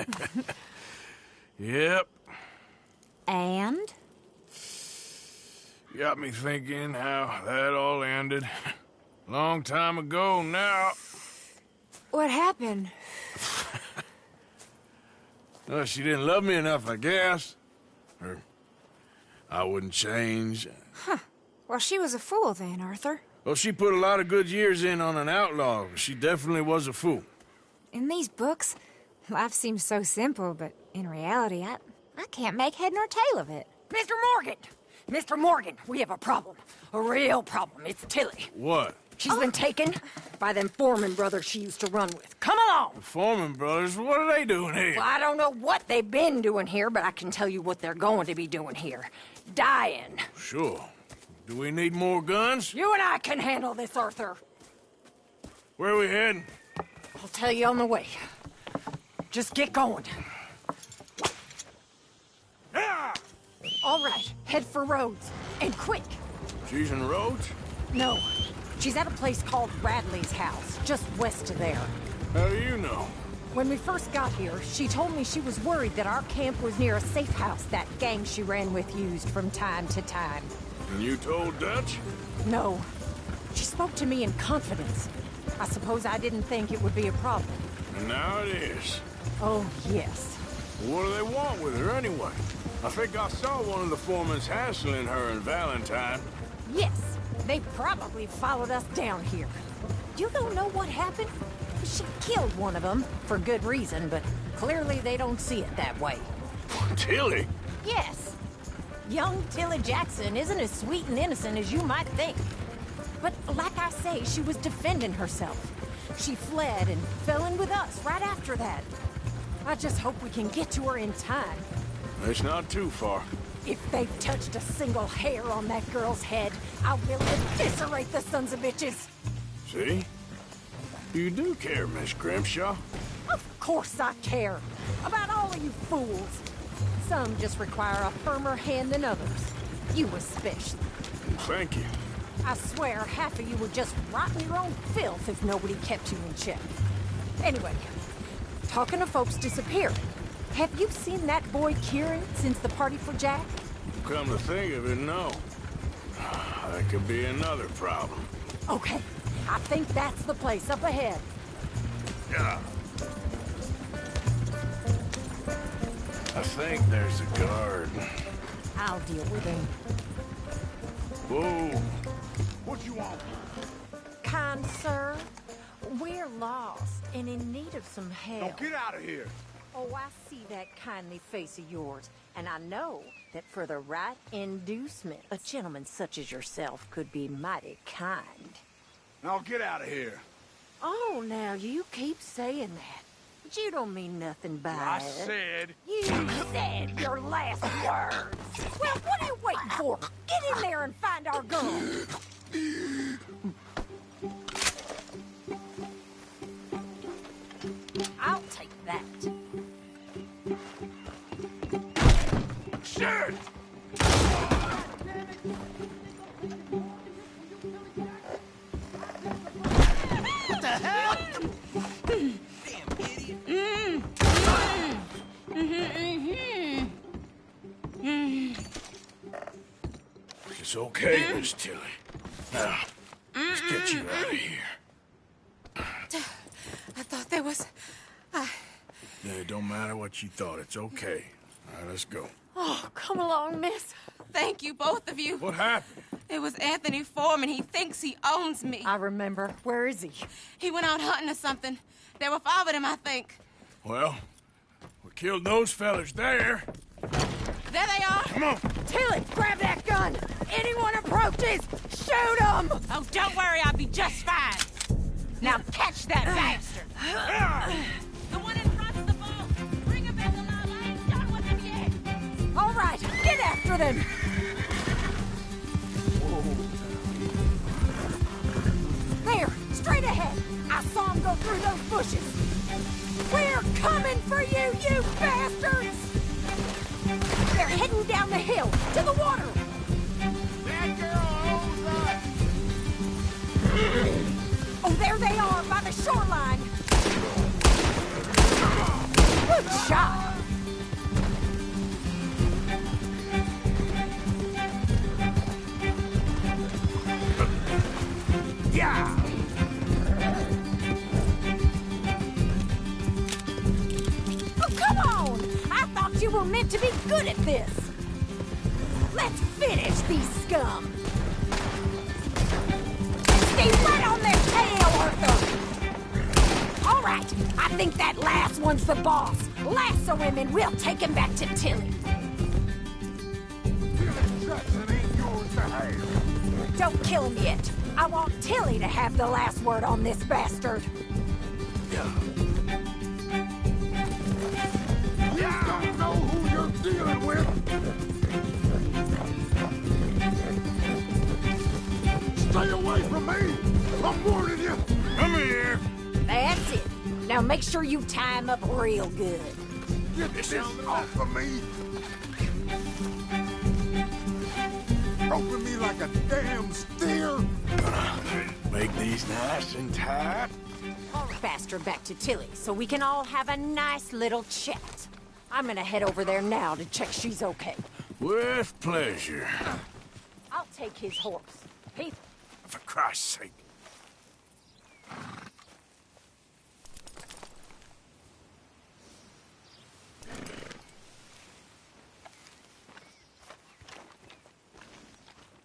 Speaker 6: Yep.
Speaker 23: And?
Speaker 6: Got me thinking how that all ended. Long time ago now.
Speaker 23: What happened?
Speaker 6: Well, she didn't love me enough, I guess. Or I wouldn't change.
Speaker 23: Huh. Well, she was a fool then, Arthur.
Speaker 6: Well, she put a lot of good years in on an outlaw. She definitely was a fool.
Speaker 23: In these books, life seems so simple, but in reality, I can't make head nor tail of it.
Speaker 8: Mr. Morgan! Mr. Morgan, we have a problem. A real problem. It's Tilly.
Speaker 6: What?
Speaker 8: She's been taken by them Foreman brothers she used to run with. Come along!
Speaker 6: The Foreman brothers? What are they doing here?
Speaker 8: Well, I don't know what they've been doing here, but I can tell you what they're going to be doing here. Dying.
Speaker 6: Sure. Do we need more guns?
Speaker 8: You and I can handle this, Arthur.
Speaker 6: Where are we heading?
Speaker 8: I'll tell you on the way. Just get going. All right, head for Rhodes. And quick.
Speaker 6: She's in Rhodes?
Speaker 8: No. She's at a place called Bradley's house, just west of there.
Speaker 6: How do you know?
Speaker 8: When we first got here, she told me she was worried that our camp was near a safe house that gang she ran with used from time to time.
Speaker 6: And you told Dutch?
Speaker 8: No. She spoke to me in confidence. I suppose I didn't think it would be a problem.
Speaker 6: And now it is.
Speaker 8: Oh, yes.
Speaker 6: What do they want with her anyway? I think I saw one of the foremans hassling her and Valentine.
Speaker 8: Yes. They probably followed us down here. You don't know what happened? She killed one of them, for good reason, but clearly they don't see it that way.
Speaker 6: Tilly?
Speaker 8: Yes. Young Tilly Jackson isn't as sweet and innocent as you might think. But like I say, she was defending herself. She fled and fell in with us right after that. I just hope we can get to her in time.
Speaker 6: It's not too far.
Speaker 8: If they've touched a single hair on that girl's head, I will eviscerate the sons of bitches.
Speaker 6: See? You do care, Miss Grimshaw.
Speaker 8: Of course I care. About all of you fools. Some just require a firmer hand than others. You especially.
Speaker 6: Thank you.
Speaker 8: I swear half of you would just rot in your own filth if nobody kept you in check. Anyway, talking of folks disappearing, Have you seen that boy Kieran since the party for Jack?
Speaker 6: Come to think of it, no. That could be another problem.
Speaker 8: Okay, I think that's the place up ahead.
Speaker 6: Yeah. I think there's a guard.
Speaker 8: I'll deal with him.
Speaker 6: Whoa. What you want?
Speaker 8: Kind sir, we're lost and in need of some help.
Speaker 6: Now get out of here.
Speaker 8: Oh, I see that kindly face of yours, and I know that for the right inducement, a gentleman such as yourself could be mighty kind.
Speaker 6: Now get out of here.
Speaker 8: Oh, now you keep saying that. But you don't mean nothing by
Speaker 6: I
Speaker 8: it.
Speaker 6: said...
Speaker 8: You said your last words. Well, what are you waiting for? Get in there and find our girl. I'll take that.
Speaker 6: Shit!
Speaker 4: What the hell?
Speaker 6: It's okay, Miss Tilly. Now, let's get you out of here.
Speaker 2: I thought there was...
Speaker 6: Yeah, it don't matter what you thought. It's okay. All right, let's go.
Speaker 2: Oh, come along, miss. Thank you, both of you.
Speaker 6: What happened?
Speaker 2: It was Anthony Foreman. He thinks he owns me.
Speaker 8: I remember. Where is he?
Speaker 2: He went out hunting or something. There were 5 of them, I think.
Speaker 6: Well, we killed those fellas there.
Speaker 2: There they are.
Speaker 6: Come on.
Speaker 8: Tilly, grab that gun. Anyone approaches, shoot them.
Speaker 2: Oh, don't worry. I'll be just fine. Now catch that bastard. The one in front of the boat. Bring him back alive. I ain't done with him yet.
Speaker 8: All right, get after them. There, straight ahead. I saw him go through those bushes. We're coming for you, you bastards! They're heading down the hill, to the water.
Speaker 6: That girl owns us.
Speaker 8: Oh, there they are, by the shoreline. Good shot.
Speaker 6: Yeah!
Speaker 8: Oh, come on! I thought you were meant to be good at this. Let's finish these scum. Stay right on their tail, Arthur. All right, I think that last one's the boss. Lasso him and we'll take him back to Tilly.
Speaker 10: Jackson ain't yours to have.
Speaker 8: Don't kill him yet. I want Tilly to have the last word on this bastard.
Speaker 10: You don't know who you're dealing with. Stay away from me! I'm warning you!
Speaker 6: Come here!
Speaker 8: That's it. Now make sure you tie him up real good.
Speaker 10: Get this off of me! Roping me like a damn steer!
Speaker 6: Make these nice and tight.
Speaker 8: Faster back to Tilly so we can all have a nice little chat. I'm gonna head over there now to check she's okay.
Speaker 6: With pleasure.
Speaker 8: I'll take his horse. Heath.
Speaker 6: For Christ's sake.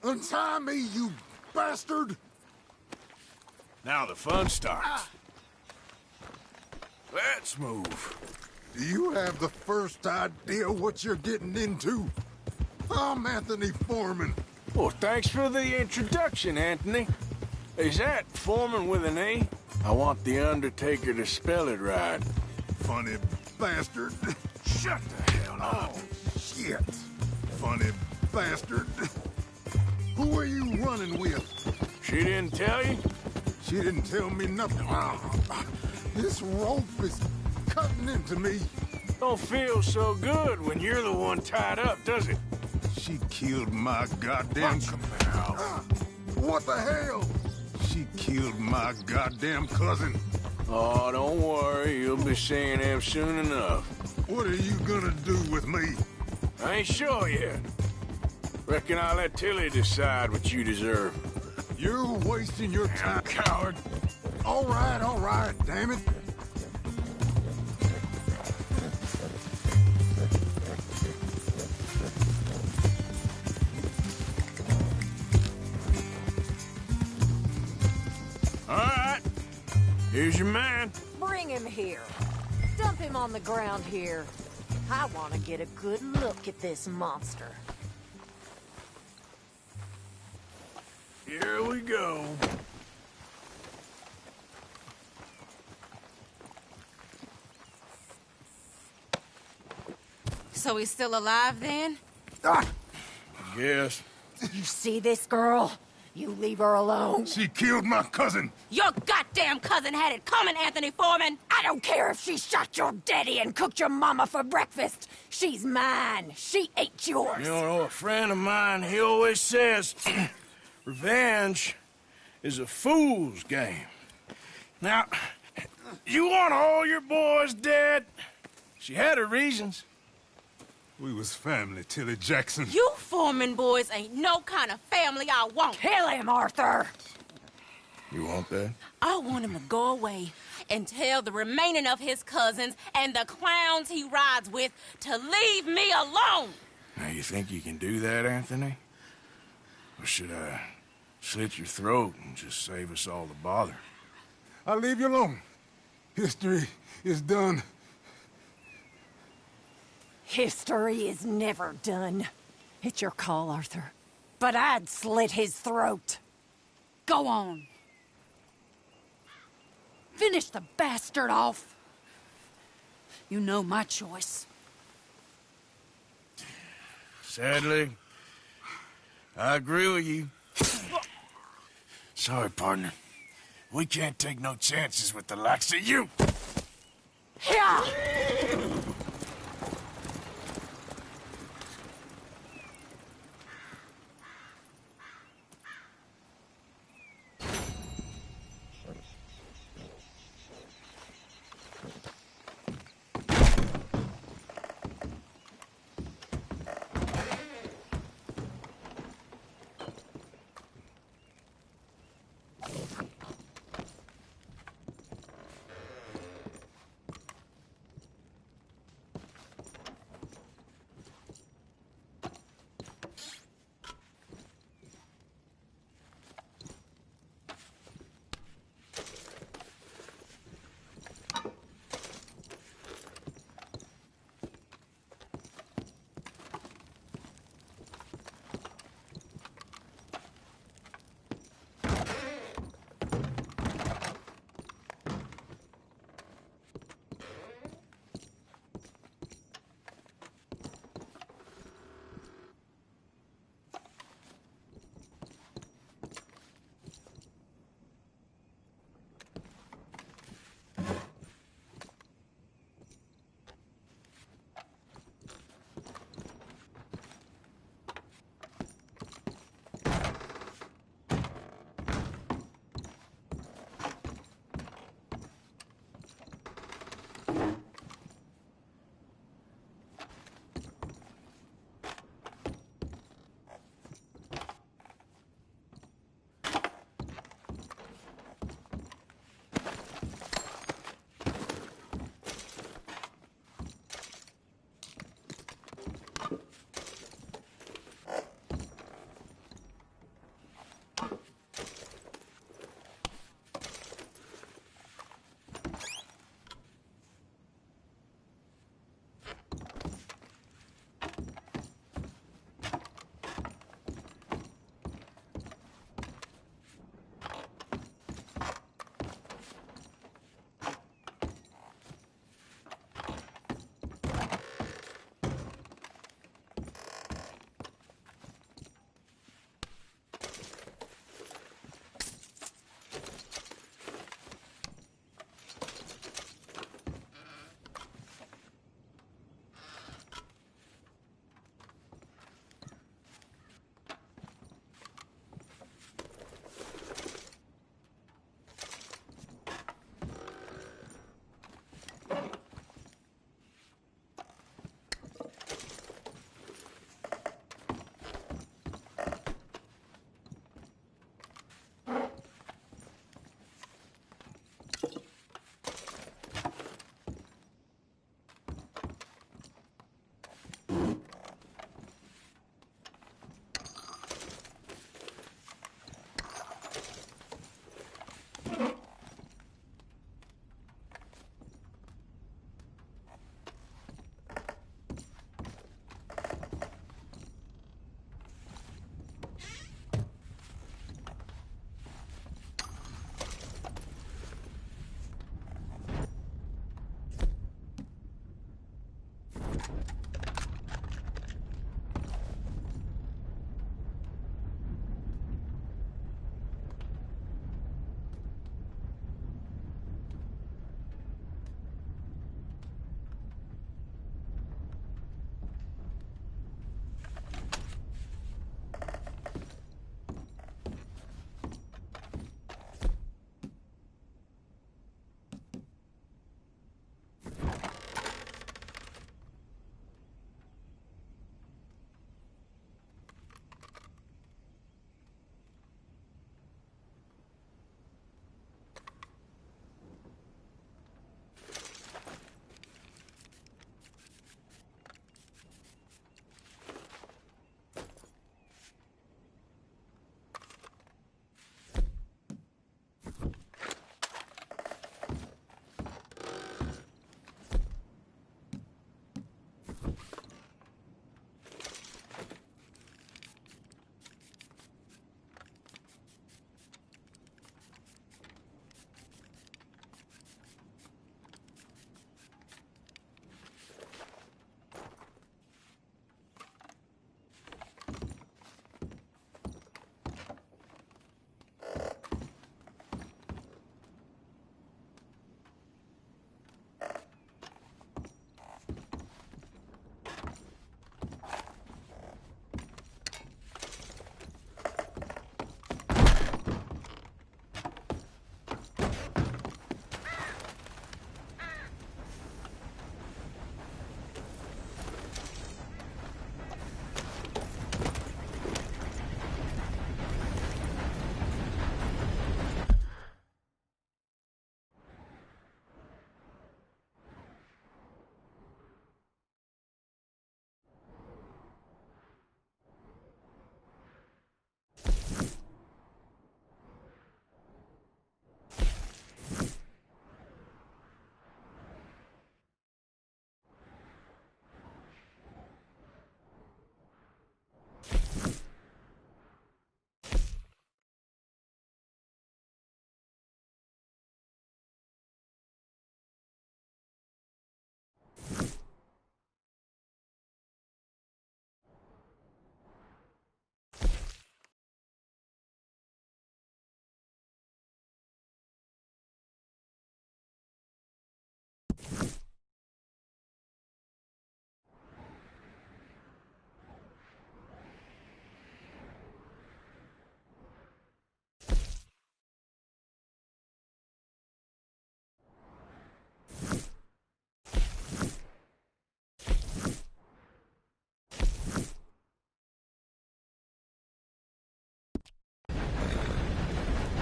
Speaker 10: Untie me, you bastard!
Speaker 6: Now the fun starts. Let's move.
Speaker 10: Do you have the first idea what you're getting into? I'm Anthony Foreman.
Speaker 6: Well, thanks for the introduction, Anthony. Is that Foreman with an A? I want the Undertaker to spell it right.
Speaker 10: Funny bastard.
Speaker 6: Shut the hell up.
Speaker 10: Oh, shit. Funny bastard. Who are you running with?
Speaker 6: She didn't tell you?
Speaker 10: She didn't tell me nothing. This rope is cutting into me.
Speaker 6: Don't feel so good when you're the one tied up, does it?
Speaker 10: She killed my goddamn... What the hell? She killed my goddamn cousin.
Speaker 6: Oh, don't worry. You'll be seeing him soon enough.
Speaker 10: What are you gonna do with me?
Speaker 6: I ain't sure yet. Reckon I'll let Tilly decide what you deserve.
Speaker 10: You're wasting your time, coward. All right, damn it.
Speaker 6: All right. Here's your man.
Speaker 8: Bring him here. Dump him on the ground here. I want to get a good look at this monster.
Speaker 6: Here we go.
Speaker 2: So he's still alive then?
Speaker 6: Yes.
Speaker 8: You see this girl? You leave her alone.
Speaker 10: She killed my cousin.
Speaker 2: Your goddamn cousin had it coming, Anthony Foreman!
Speaker 8: I don't care if she shot your daddy and cooked your mama for breakfast. She's mine. She ate yours.
Speaker 6: You know, a friend of mine, he always says, revenge is a fool's game. Now, you want all your boys dead? She had her reasons.
Speaker 10: We was family, Tilly Jackson.
Speaker 2: You Foreman boys ain't no kind of family I want.
Speaker 8: Kill him, Arthur!
Speaker 6: You want that?
Speaker 2: I want him to go away and tell the remaining of his cousins and the clowns he rides with to leave me alone.
Speaker 6: Now, you think you can do that, Anthony? Or should I slit your throat and just save us all the bother?
Speaker 10: I'll leave you alone. History is done.
Speaker 8: History is never done. It's your call, Arthur. But I'd slit his throat.
Speaker 2: Go on. Finish the bastard off. You know my choice.
Speaker 6: Sadly, I agree with you. Sorry, partner. We can't take no chances with the likes of you.
Speaker 8: Yeah!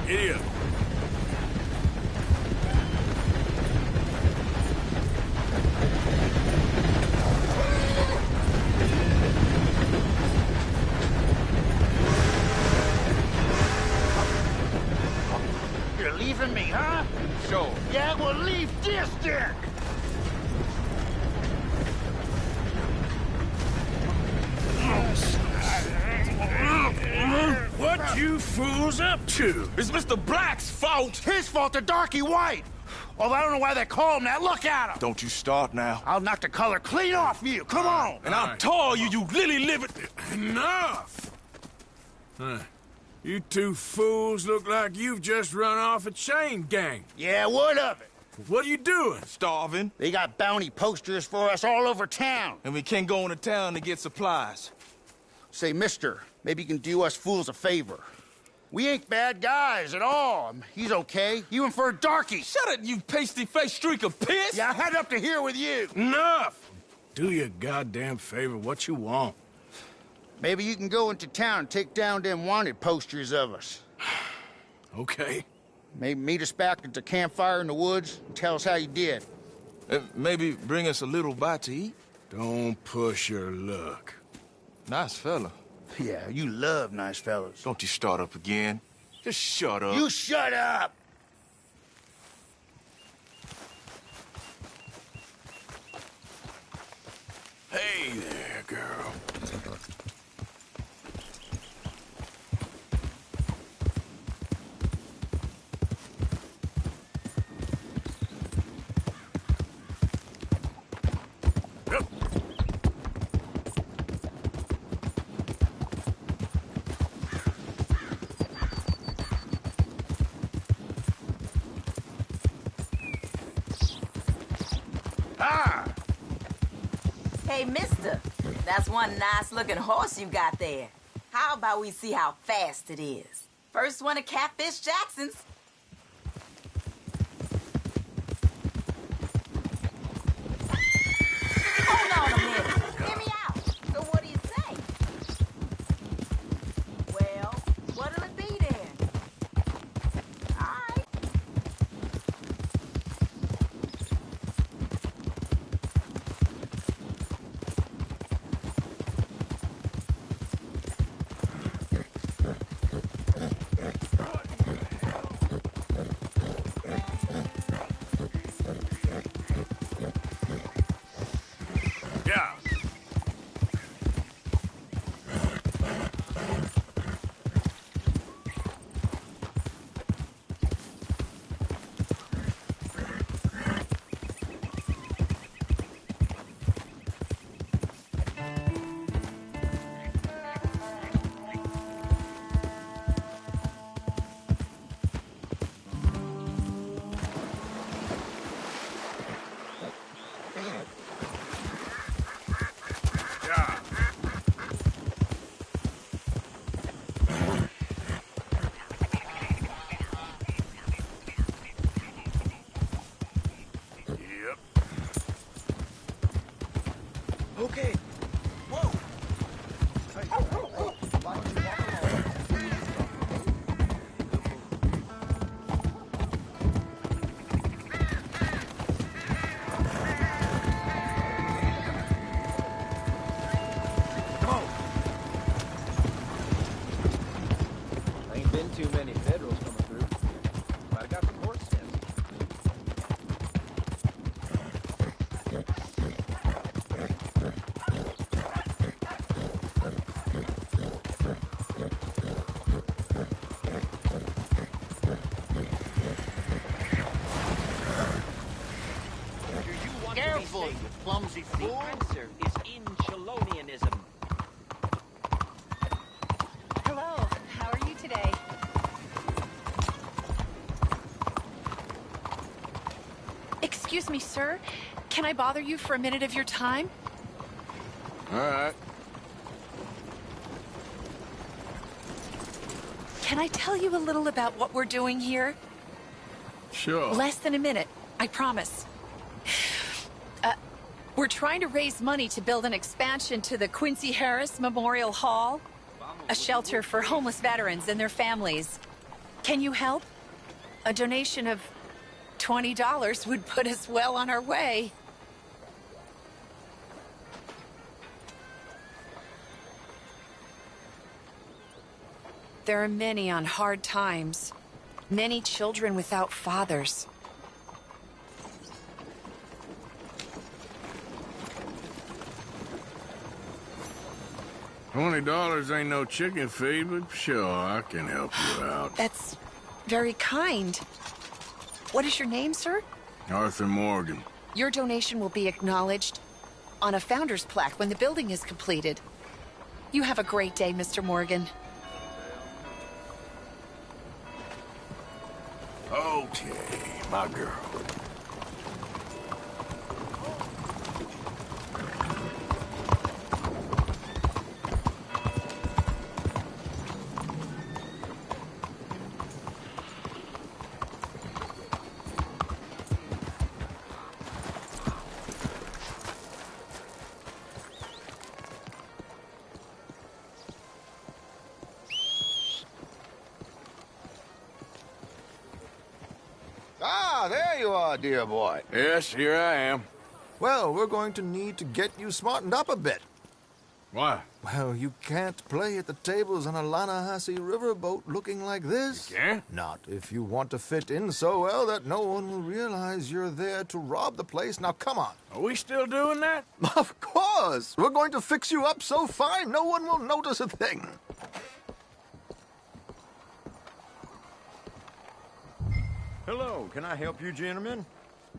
Speaker 6: Idiot.
Speaker 3: You're leaving me, huh?
Speaker 10: Sure.
Speaker 3: Yeah, well, leave this dick!
Speaker 6: What you fools up to?
Speaker 10: It's Mr. Black's fault!
Speaker 3: His fault, the darky white! Although I don't know why they call him that. Look at him!
Speaker 10: Don't you start now.
Speaker 3: I'll knock the color clean off you. Come on!
Speaker 10: And I'll tell you, you lily livered...
Speaker 6: Enough! Huh. You two fools look like you've just run off a chain gang.
Speaker 3: Yeah, what of it?
Speaker 6: What are you doing?
Speaker 10: Starving.
Speaker 3: They got bounty posters for us all over town.
Speaker 10: And we can't go into town to get supplies.
Speaker 3: Say, mister, maybe you can do us fools a favor. We ain't bad guys at all. He's okay. Even for a darky.
Speaker 10: Shut it, you pasty-faced streak of piss!
Speaker 3: Yeah, I had up to here with you.
Speaker 6: Enough! Do your goddamn favor what you want.
Speaker 3: Maybe you can go into town and take down them wanted posters of us.
Speaker 6: Okay.
Speaker 3: Maybe meet us back at the campfire in the woods and tell us how you did.
Speaker 10: Maybe bring us a little bite to eat.
Speaker 6: Don't push your luck.
Speaker 10: Nice fella.
Speaker 3: Yeah, you love nice fellas.
Speaker 10: Don't you start up again. Just shut up.
Speaker 3: You shut up!
Speaker 6: Hey there, girl. Hi!
Speaker 2: Hey, mister, that's one nice-looking horse you got there. How about we see how fast it is? First one of Catfish Jackson's. Hold on a minute. Hear me out. So what do you say? Well, what'll it be then? All right.
Speaker 6: Yeah. Yeah. Yep.
Speaker 5: Okay. Whoa.
Speaker 11: Ain't been too many Federals coming through. But I got some horse sense.
Speaker 4: Careful, you clumsy fool.
Speaker 15: The answer is Inchelonianism.
Speaker 19: Hello, how are you today?
Speaker 16: Excuse me, sir. Can I bother you for a minute of your time?
Speaker 6: All right.
Speaker 16: Can I tell you a little about what we're doing here?
Speaker 6: Sure.
Speaker 16: Less than a minute, I promise. We're trying to raise money to build an expansion to the Quincy Harris Memorial Hall, a shelter for homeless veterans and their families. Can you help? A donation of $20 would put us well on our way. There are many on hard times, many children without fathers.
Speaker 6: $20 ain't no chicken feed, but sure, I can help you out.
Speaker 16: That's very kind. What is your name, sir?
Speaker 6: Arthur Morgan.
Speaker 16: Your donation will be acknowledged on a founder's plaque when the building is completed. You have a great day, Mr. Morgan.
Speaker 6: Okay, my girl.
Speaker 24: Ah, there you are, dear boy.
Speaker 6: Yes, here I am.
Speaker 24: Well, we're going to need to get you smartened up a bit.
Speaker 6: Why?
Speaker 24: Well, you can't play at the tables on a Lannahechee riverboat looking like this.
Speaker 6: You can't?
Speaker 24: Not if you want to fit in so well that no one will realize you're there to rob the place. Now, come on.
Speaker 6: Are we still doing that?
Speaker 24: Of course. We're going to fix you up so fine no one will notice a thing.
Speaker 13: Hello, can I help you, gentlemen?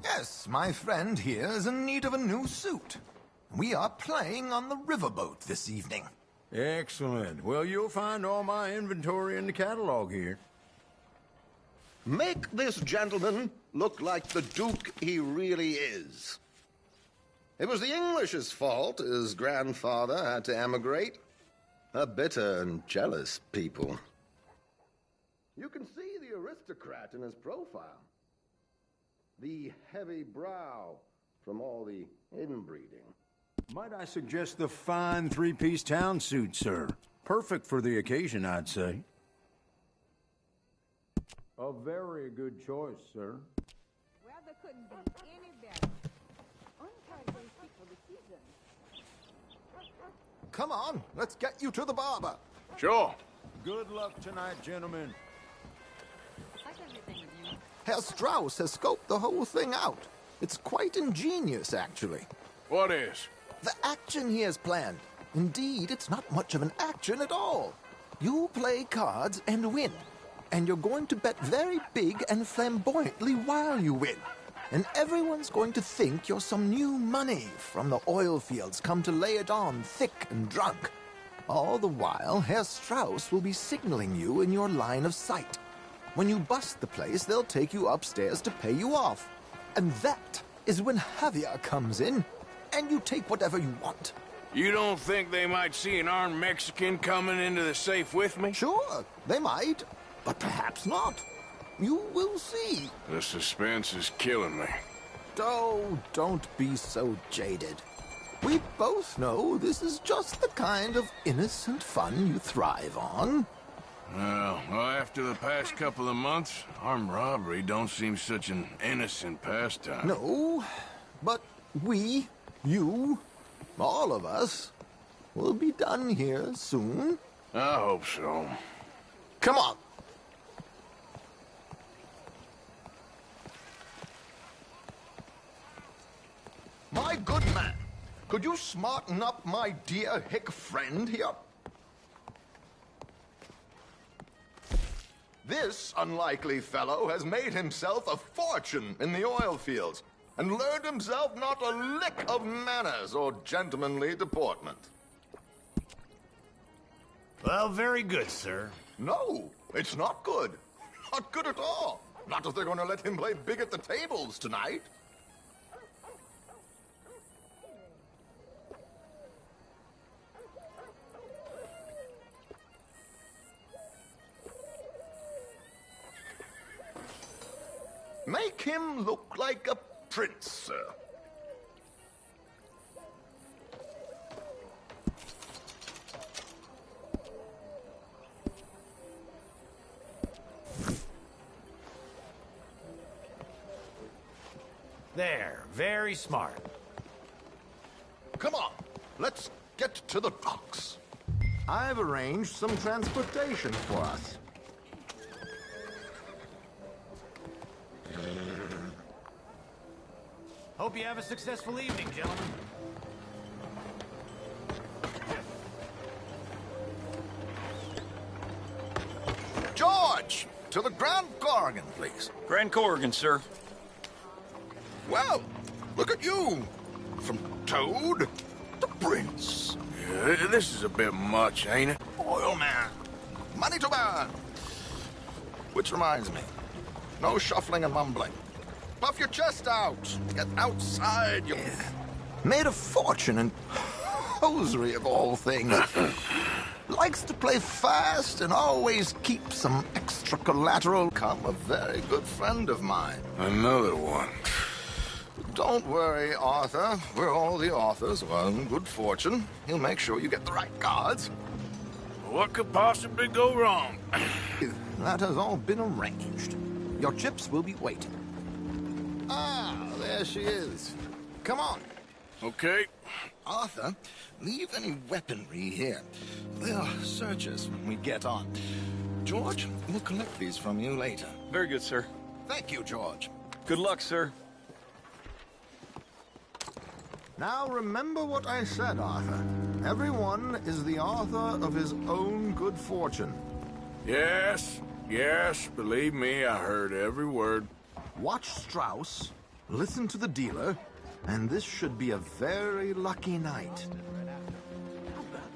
Speaker 24: Yes, my friend here is in need of a new suit. We are playing on the riverboat this evening.
Speaker 13: Excellent. Well, you'll find all my inventory in the catalog here.
Speaker 24: Make this gentleman look like the Duke he really is.
Speaker 9: It was the English's fault his grandfather had to emigrate. A bitter and jealous people. You can see the aristocrat in his profile. The heavy brow from all the inbreeding.
Speaker 14: Might I suggest the fine three-piece town suit, sir? Perfect for the occasion, I'd say. A very good choice, sir.
Speaker 2: Weather couldn't be any better. Uncharacteristic for the season.
Speaker 24: Come on, let's get you to the barber.
Speaker 6: Sure.
Speaker 14: Good luck tonight, gentlemen.
Speaker 2: How's everything with you?
Speaker 24: Herr Strauss has scoped the whole thing out. It's quite ingenious, actually.
Speaker 6: What is?
Speaker 24: The action he has planned. Indeed, it's not much of an action at all. You play cards and win. And you're going to bet very big and flamboyantly while you win. And everyone's going to think you're some new money from the oil fields come to lay it on thick and drunk. All the while, Herr Strauss will be signaling you in your line of sight. When you bust the place, they'll take you upstairs to pay you off. And that is when Javier comes in, and you take whatever you want.
Speaker 6: You don't think they might see an armed Mexican coming into the safe with me?
Speaker 24: Sure, they might, but perhaps not. You will see.
Speaker 6: The suspense is killing me.
Speaker 24: Oh, don't be so jaded. We both know this is just the kind of innocent fun you thrive on.
Speaker 6: Well, after the past couple of months, armed robbery don't seem such an innocent pastime.
Speaker 24: No, but we, you, all of us, will be done here soon.
Speaker 6: I hope so.
Speaker 24: Come on. My good man, could you smarten up my dear hick friend here? This unlikely fellow has made himself a fortune in the oil fields and learned himself not a lick of manners or gentlemanly deportment.
Speaker 17: Well, very good, sir.
Speaker 24: No, it's not good. Not good at all. Not if they're going to let him play big at the tables tonight. Make him look like a prince, sir.
Speaker 17: There, very smart.
Speaker 24: Come on, let's get to the docks. I've arranged some transportation for us.
Speaker 17: Hope you have a successful evening, gentlemen.
Speaker 24: George, to the Grand Corrigan, please.
Speaker 20: Grand Corrigan, sir.
Speaker 24: Well, look at you. From Toad to Prince.
Speaker 6: Yeah, this is a bit much, ain't it?
Speaker 24: Oil man. Money to burn. Which reminds me, no shuffling and mumbling. Puff your chest out. Get outside. You made a fortune in hosiery of all things. Likes to play fast and always keep some extra collateral. Come a very good friend of mine.
Speaker 6: Another one.
Speaker 24: Don't worry, Arthur. We're all the authors of our good fortune. He'll make sure you get the right cards.
Speaker 6: What could possibly go wrong?
Speaker 24: That has all been arranged. Your chips will be waiting. Ah, there she is. Come on.
Speaker 6: Okay.
Speaker 24: Arthur, leave any weaponry here. They'll search us when we get on. George, we'll collect these from you later.
Speaker 20: Very good, sir.
Speaker 24: Thank you, George.
Speaker 20: Good luck, sir.
Speaker 24: Now remember what I said, Arthur. Everyone is the author of his own good fortune.
Speaker 6: Yes, believe me, I heard every word.
Speaker 24: Watch Strauss, listen to the dealer, and this should be a very lucky night.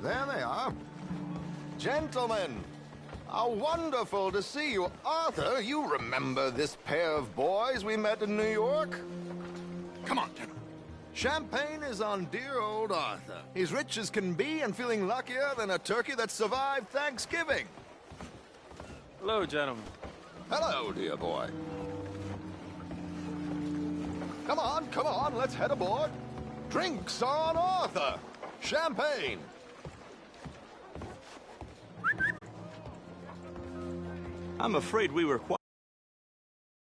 Speaker 24: There they are. Gentlemen, how wonderful to see you. Arthur, you remember this pair of boys we met in New York? Come on, gentlemen. Champagne is on dear old Arthur. He's rich as can be and feeling luckier than a turkey that survived Thanksgiving.
Speaker 20: Hello, gentlemen.
Speaker 24: Hello, dear boy. Come on, let's head aboard. Drinks on Arthur. Champagne.
Speaker 20: I'm afraid we were quite